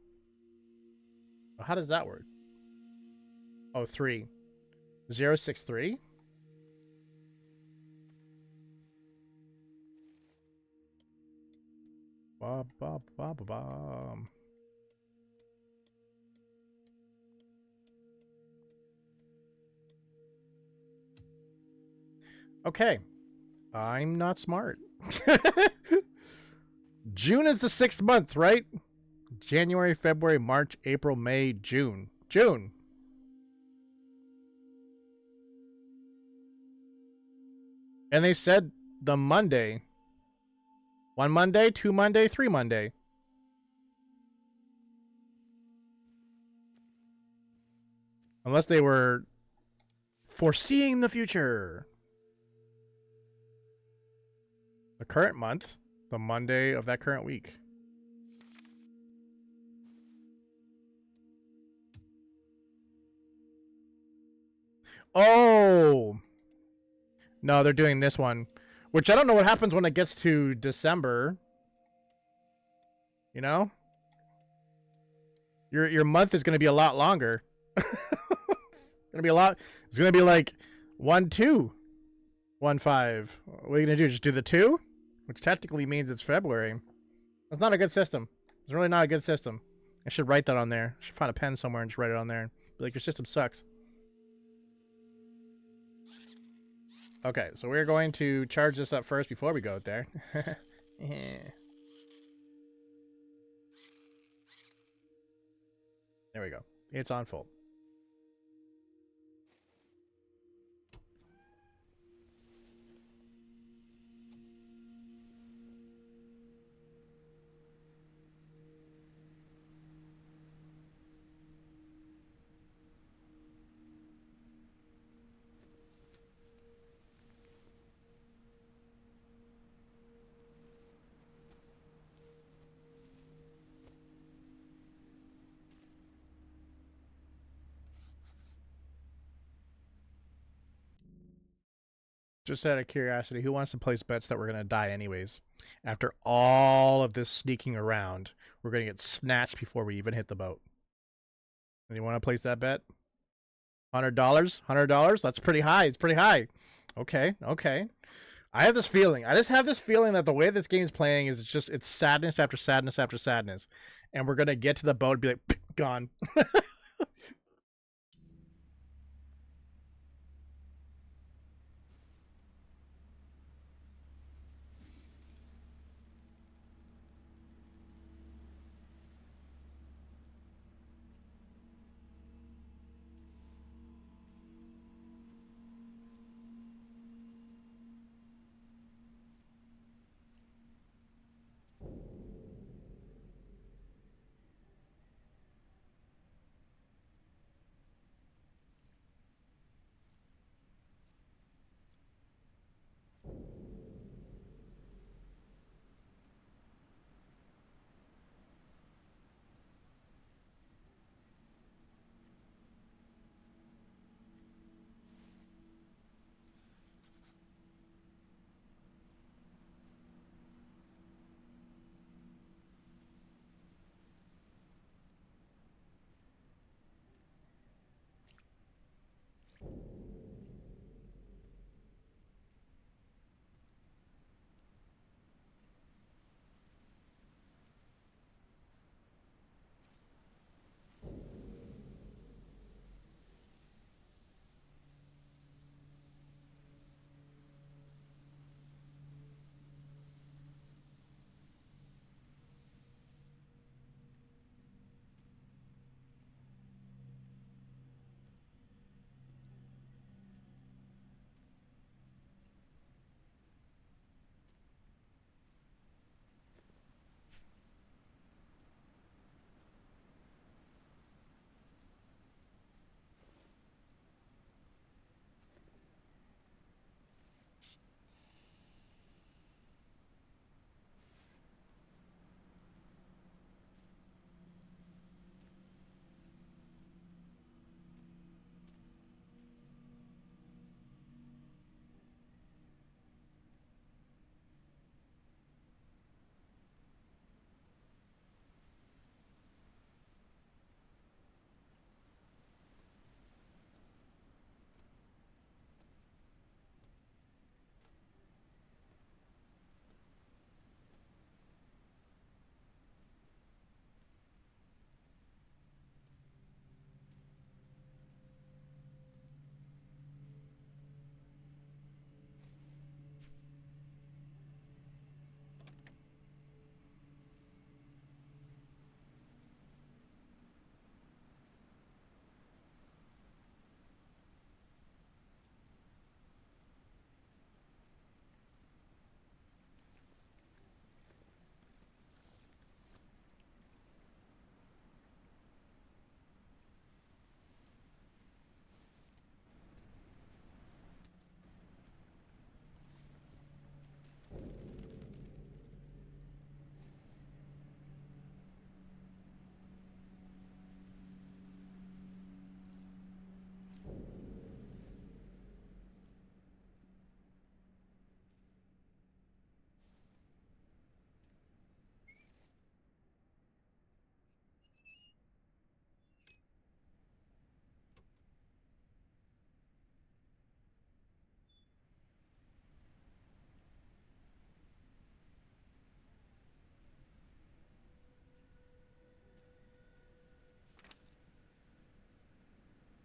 How does that work? Oh, 3. 063? Ba, ba, ba, ba, ba. Okay. I'm not smart. June is the 6th month, right? January, February, March, April, May, June. June. And they said the Monday. 1 Monday, 2 Monday, 3 Monday. Unless they were foreseeing the future. The current month, the Monday of that current week. Oh! No, they're doing this one. Which I don't know what happens when it gets to December. You know? Your month is going to be a lot longer. It's going to be a lot. It's going to be like 1, 2, 1, 5. What are you going to do? Just do the 2? Which technically means it's February. That's not a good system. It's really not a good system. I should write that on there. I should find a pen somewhere and just write it on there. Be like, your system sucks. Okay, so we're going to charge this up first before we go out there. There we go. It's on full. Just out of curiosity, who wants to place bets that we're going to die anyways? After all of this sneaking around, we're going to get snatched before we even hit the boat. Anyone want to place that bet? $100? $100? That's pretty high. It's pretty high. Okay, okay. I have this feeling. I just have this feeling that the way this game's playing is it's sadness after sadness after sadness. And we're going to get to the boat and be like, gone.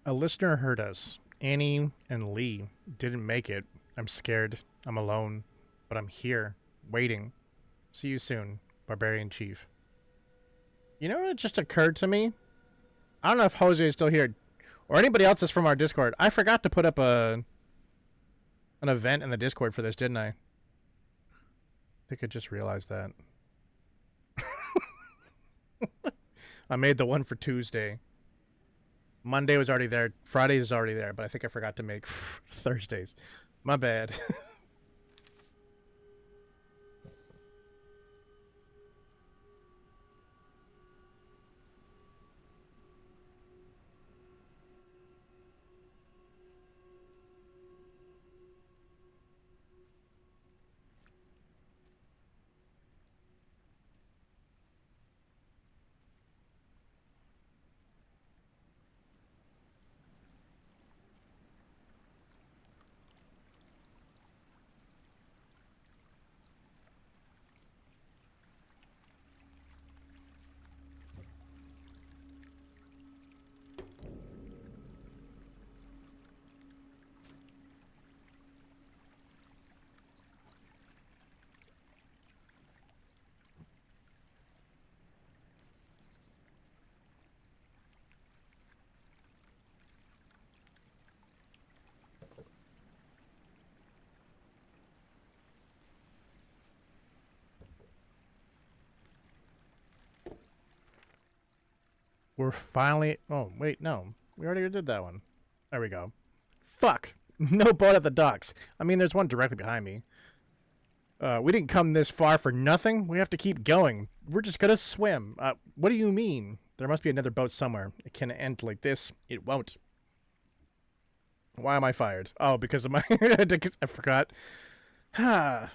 A listener heard us. Annie and Lee didn't make it. I'm scared. I'm alone. But I'm here, waiting. See you soon, Barbarian Chief. You know what just occurred to me? I don't know if Jose is still here, or anybody else is from our Discord. I forgot to put up an event in the Discord for this, didn't I? I think I just realized that. I made the one for Tuesday. Monday was already there. Friday is already there, but I think I forgot to make Thursdays. My bad. We're finally... Oh, wait, no. We already did that one. There we go. Fuck! No boat at the docks. I mean, there's one directly behind me. We didn't come this far for nothing. We have to keep going. We're just gonna swim. What do you mean? There must be another boat somewhere. It can end like this. It won't. Why am I fired? Oh, because of my... I forgot. I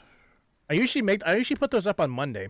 usually put those up on Monday.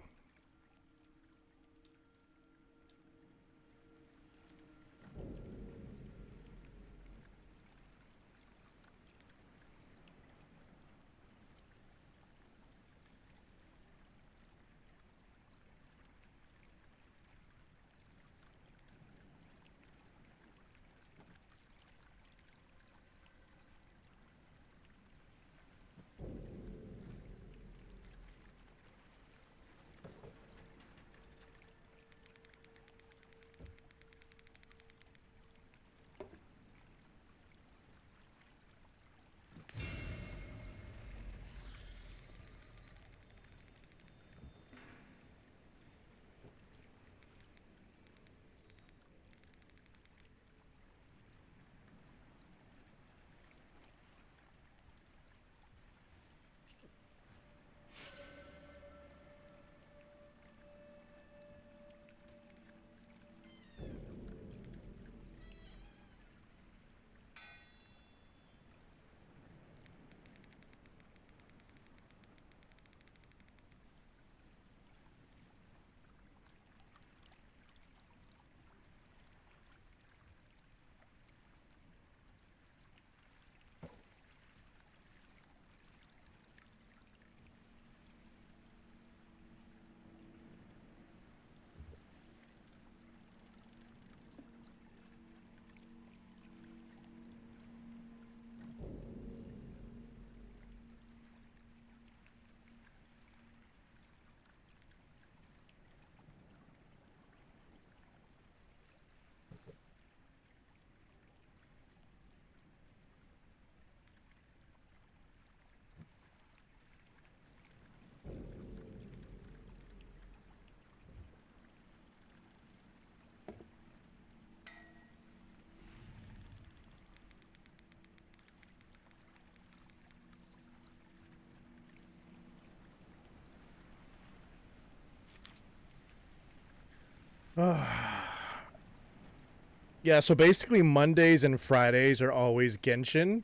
Yeah, so basically Mondays and Fridays are always Genshin.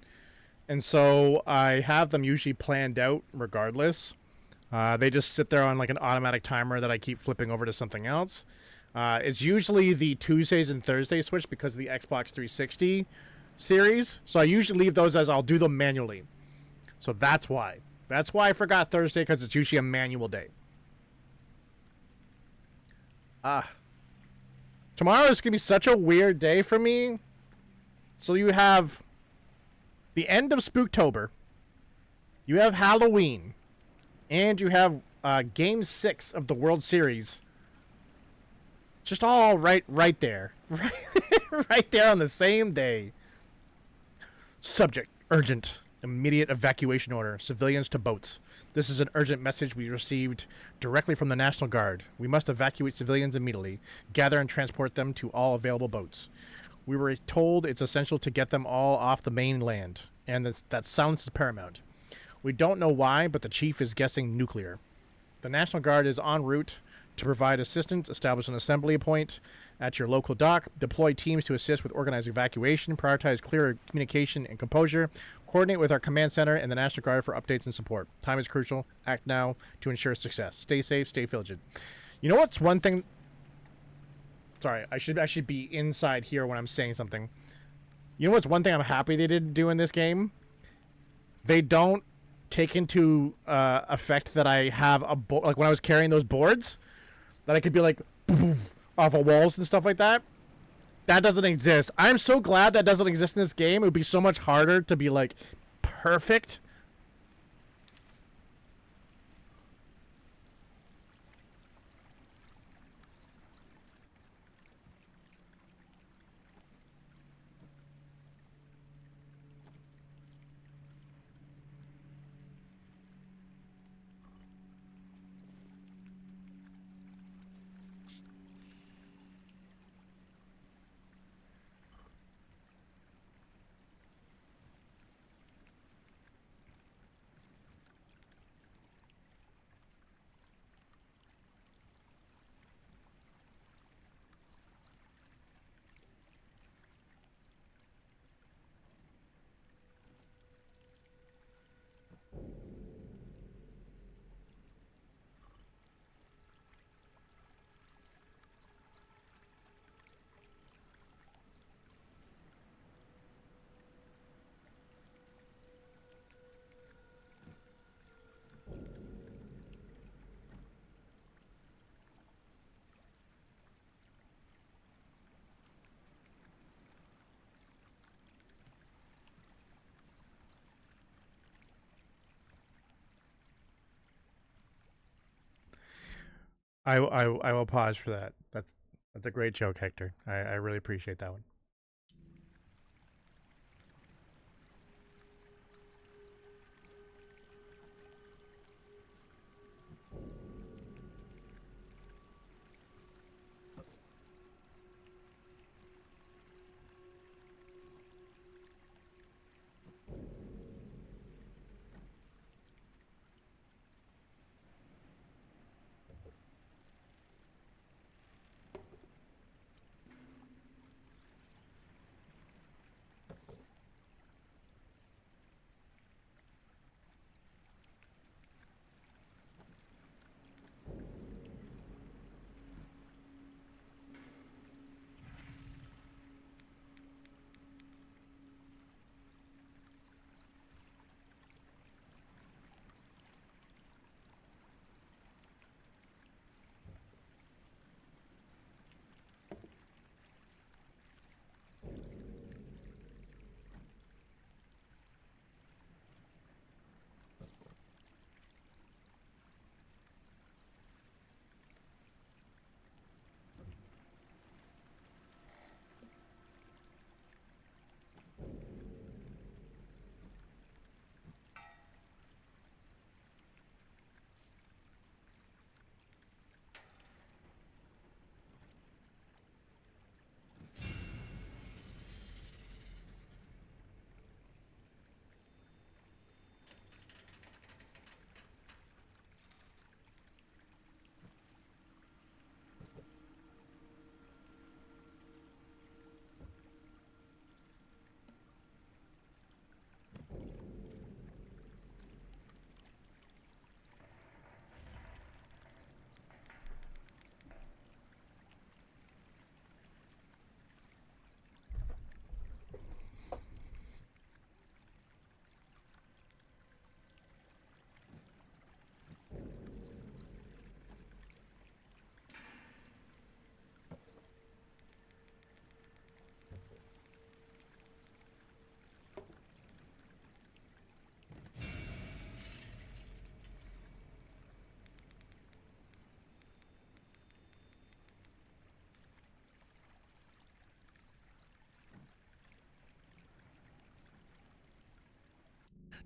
And so I have them usually planned out regardless. They just sit there on like an automatic timer that I keep flipping over to something else. It's usually the Tuesdays and Thursdays switch because of the Xbox 360 series. So I usually leave those as I'll do them manually. So that's why. That's why I forgot Thursday, because it's usually a manual day. Tomorrow is going to be such a weird day for me. So you have the end of Spooktober, you have Halloween, and you have Game 6 of the World Series. Just all right there. Right there on the same day. Subject, urgent, immediate evacuation order. Civilians to boats. This is an urgent message we received directly from the National Guard. We must evacuate civilians immediately. Gather and transport them to all available boats. We were told it's essential to get them all off the mainland, and that silence is paramount. We don't know why, but the chief is guessing nuclear. The National Guard is en route to provide assistance. Establish an assembly point at your local dock. Deploy teams to assist with organized evacuation. Prioritize clear communication and composure. Coordinate with our command center and the National Guard for updates and support. Time is crucial. Act now to ensure success. Stay safe. Stay vigilant. You know what's one thing... Sorry, I should be inside here when I'm saying something. You know what's one thing I'm happy they didn't do in this game? They don't take into effect that I have a board, like when I was carrying those boards, that I could be like off of walls and stuff like that. That doesn't exist. I'm so glad that doesn't exist in this game. It would be so much harder to be like perfect. I will pause for that. That's a great joke, Hector. I really appreciate that one.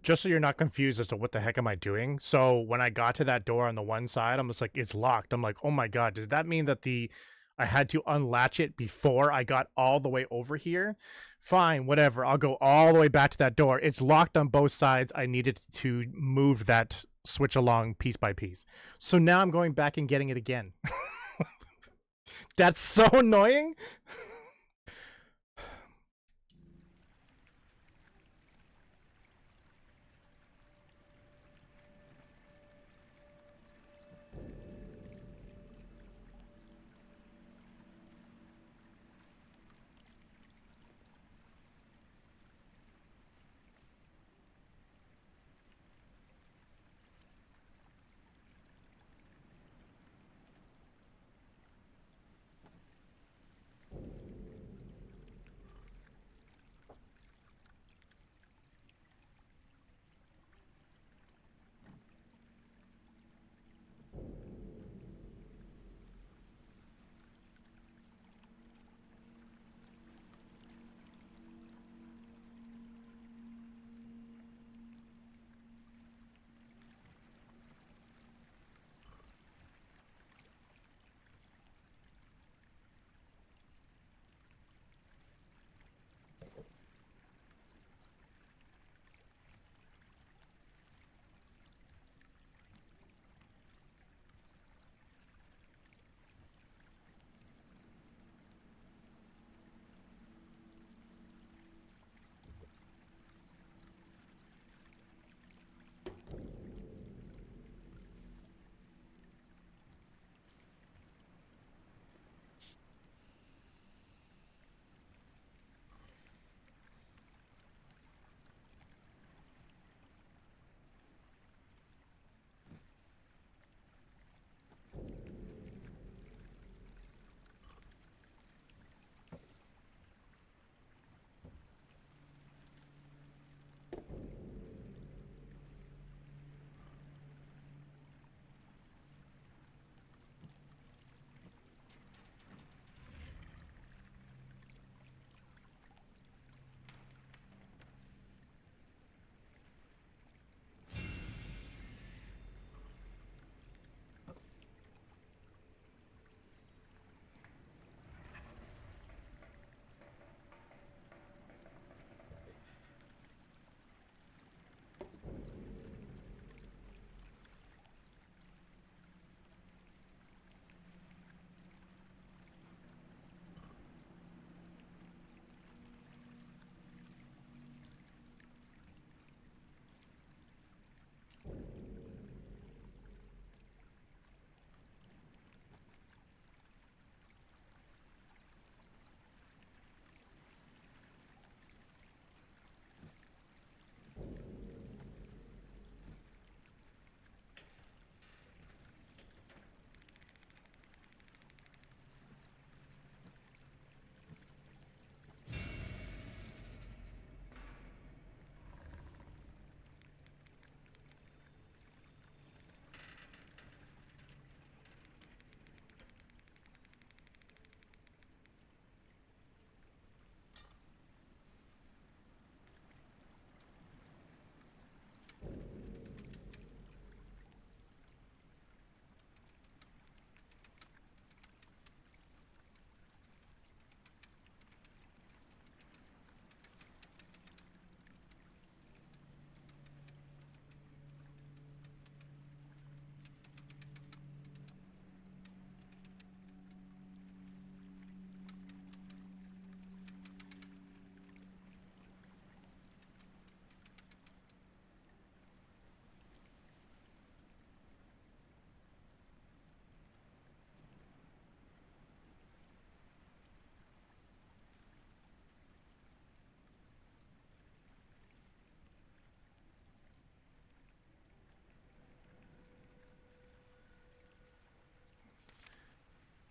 just so you're not confused as to what the heck am I doing. So when I got to that door on the one side, I'm just like, it's locked. I'm like, oh my God, does that mean that I had to unlatch it before I got all the way over here? Fine, whatever. I'll go all the way back to that door. It's locked on both sides. I needed to move that switch along piece by piece. So now I'm going back and getting it again. That's so annoying.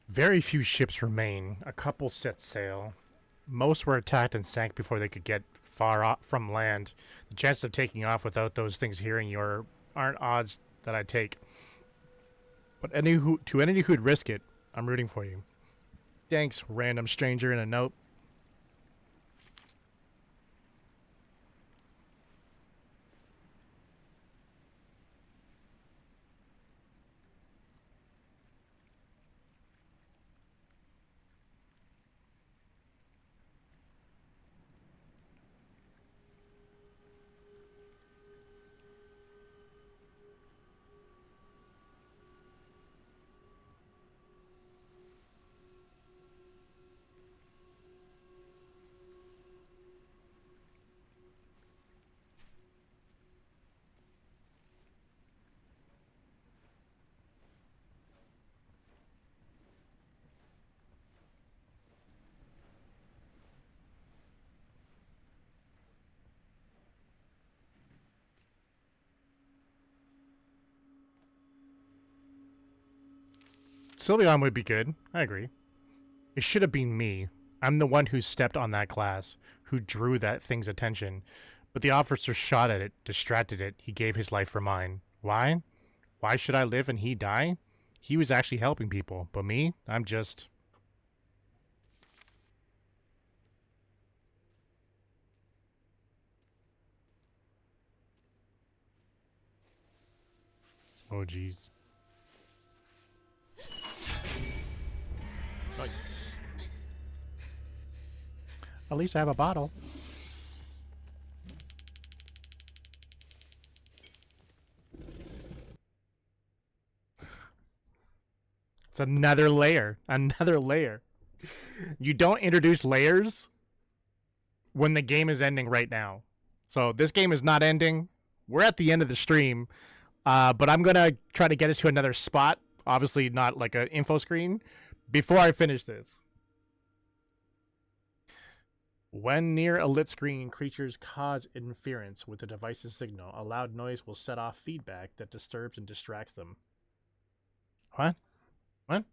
Very few ships remain. A couple set sail. Most were attacked and sank before they could get far off from land. The chances of taking off without those things hearing you aren't odds that I'd take. But to any who'd risk it, I'm rooting for you. Thanks, random stranger in a note. Sylveon would be good. I agree. It should have been me. I'm the one who stepped on that glass, who drew that thing's attention. But the officer shot at it, distracted it. He gave his life for mine. Why? Why should I live and he die? He was actually helping people. But me? I'm just... Oh, jeez. Nice. At least I have a bottle. It's another layer. Another layer. You don't introduce layers when the game is ending right now. So this game is not ending. We're at the end of the stream. But I'm going to try to get us to another spot. Obviously not like an info screen. Before I finish this. When near a lit screen, creatures cause interference with the device's signal. A loud noise will set off feedback that disturbs and distracts them. What? What?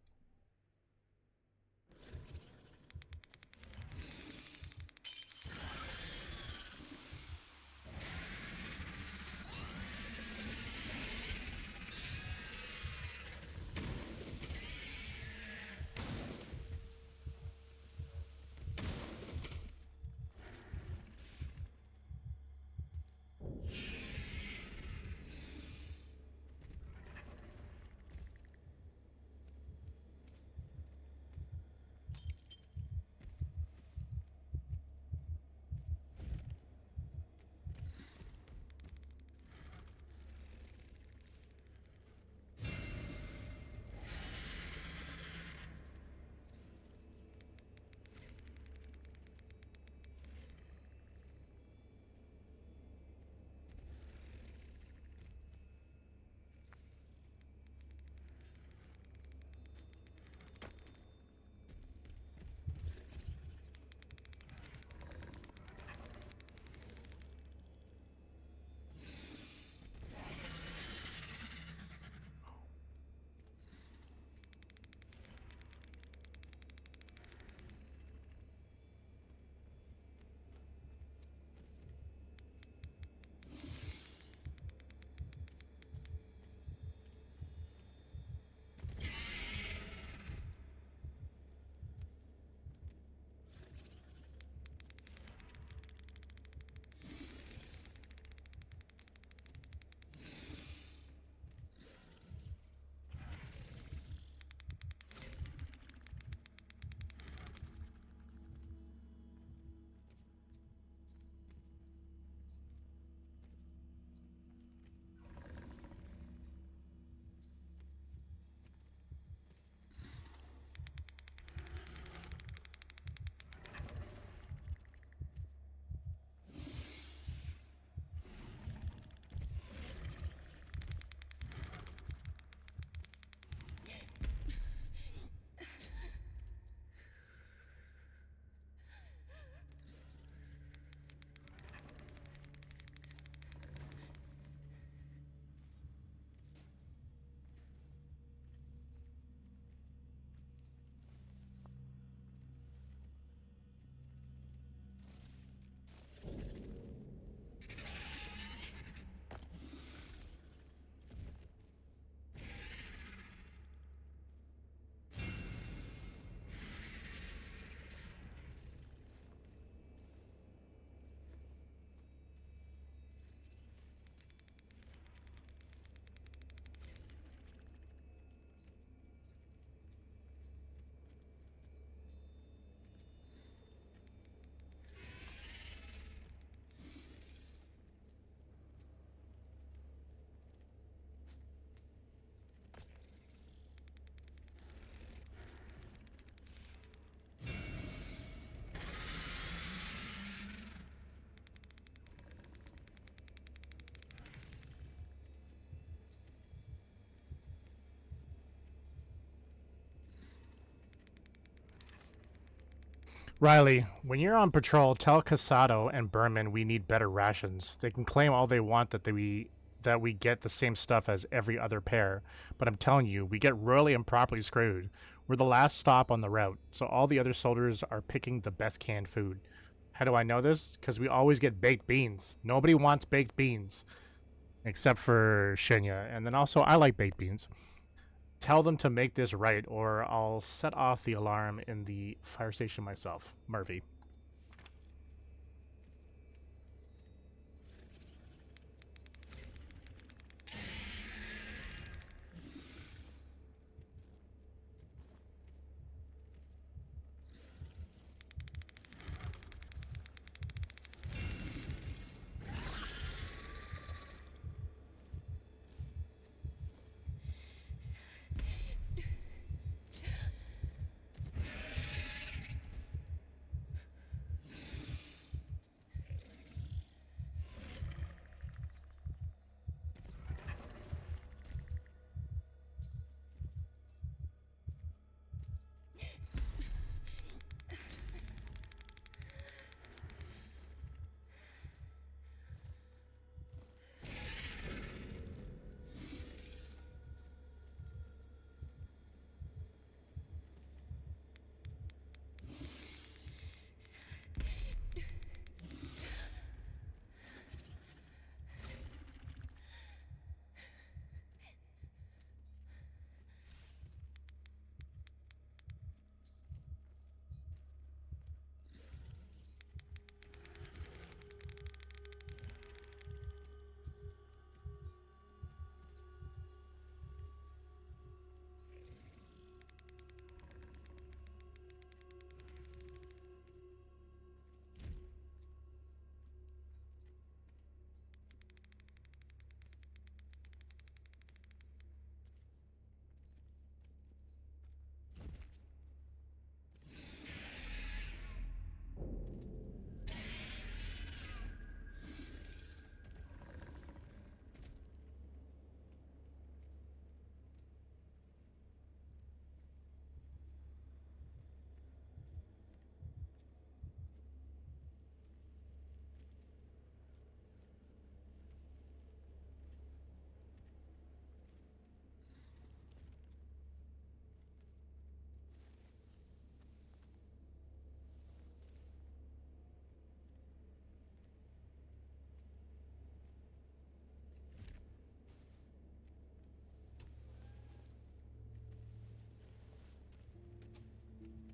Riley, when you're on patrol, tell Casado and Berman we need better rations. They can claim all they want that we that we get the same stuff as every other pair, but I'm telling you, we get royally and properly screwed. We're the last stop on the route, so all the other soldiers are picking the best canned food. How do I know this? Because we always get baked beans. Nobody wants baked beans, except for Shinya, and then also I like baked beans. Tell them to make this right, or I'll set off the alarm in the fire station myself. Murphy.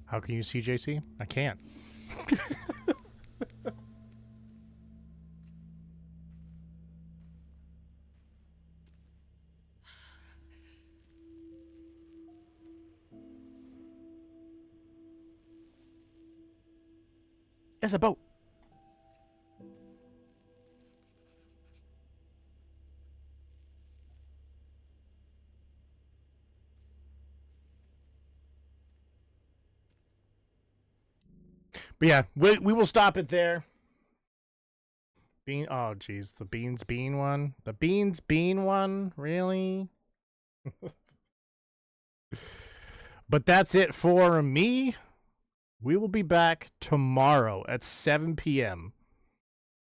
How can you see JC? I can't. It's a boat. But yeah, we will stop it there. Bean. Oh, geez, the beans bean one. The beans bean one. Really? But that's it for me. We will be back tomorrow at 7 p.m.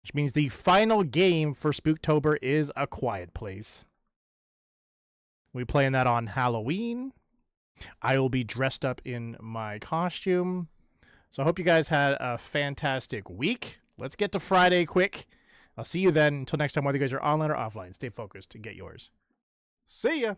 Which means the final game for Spooktober is A Quiet Place. We playing that on Halloween. I will be dressed up in my costume. So I hope you guys had a fantastic week. Let's get to Friday quick. I'll see you then. Until next time, whether you guys are online or offline, stay focused and get yours. See ya.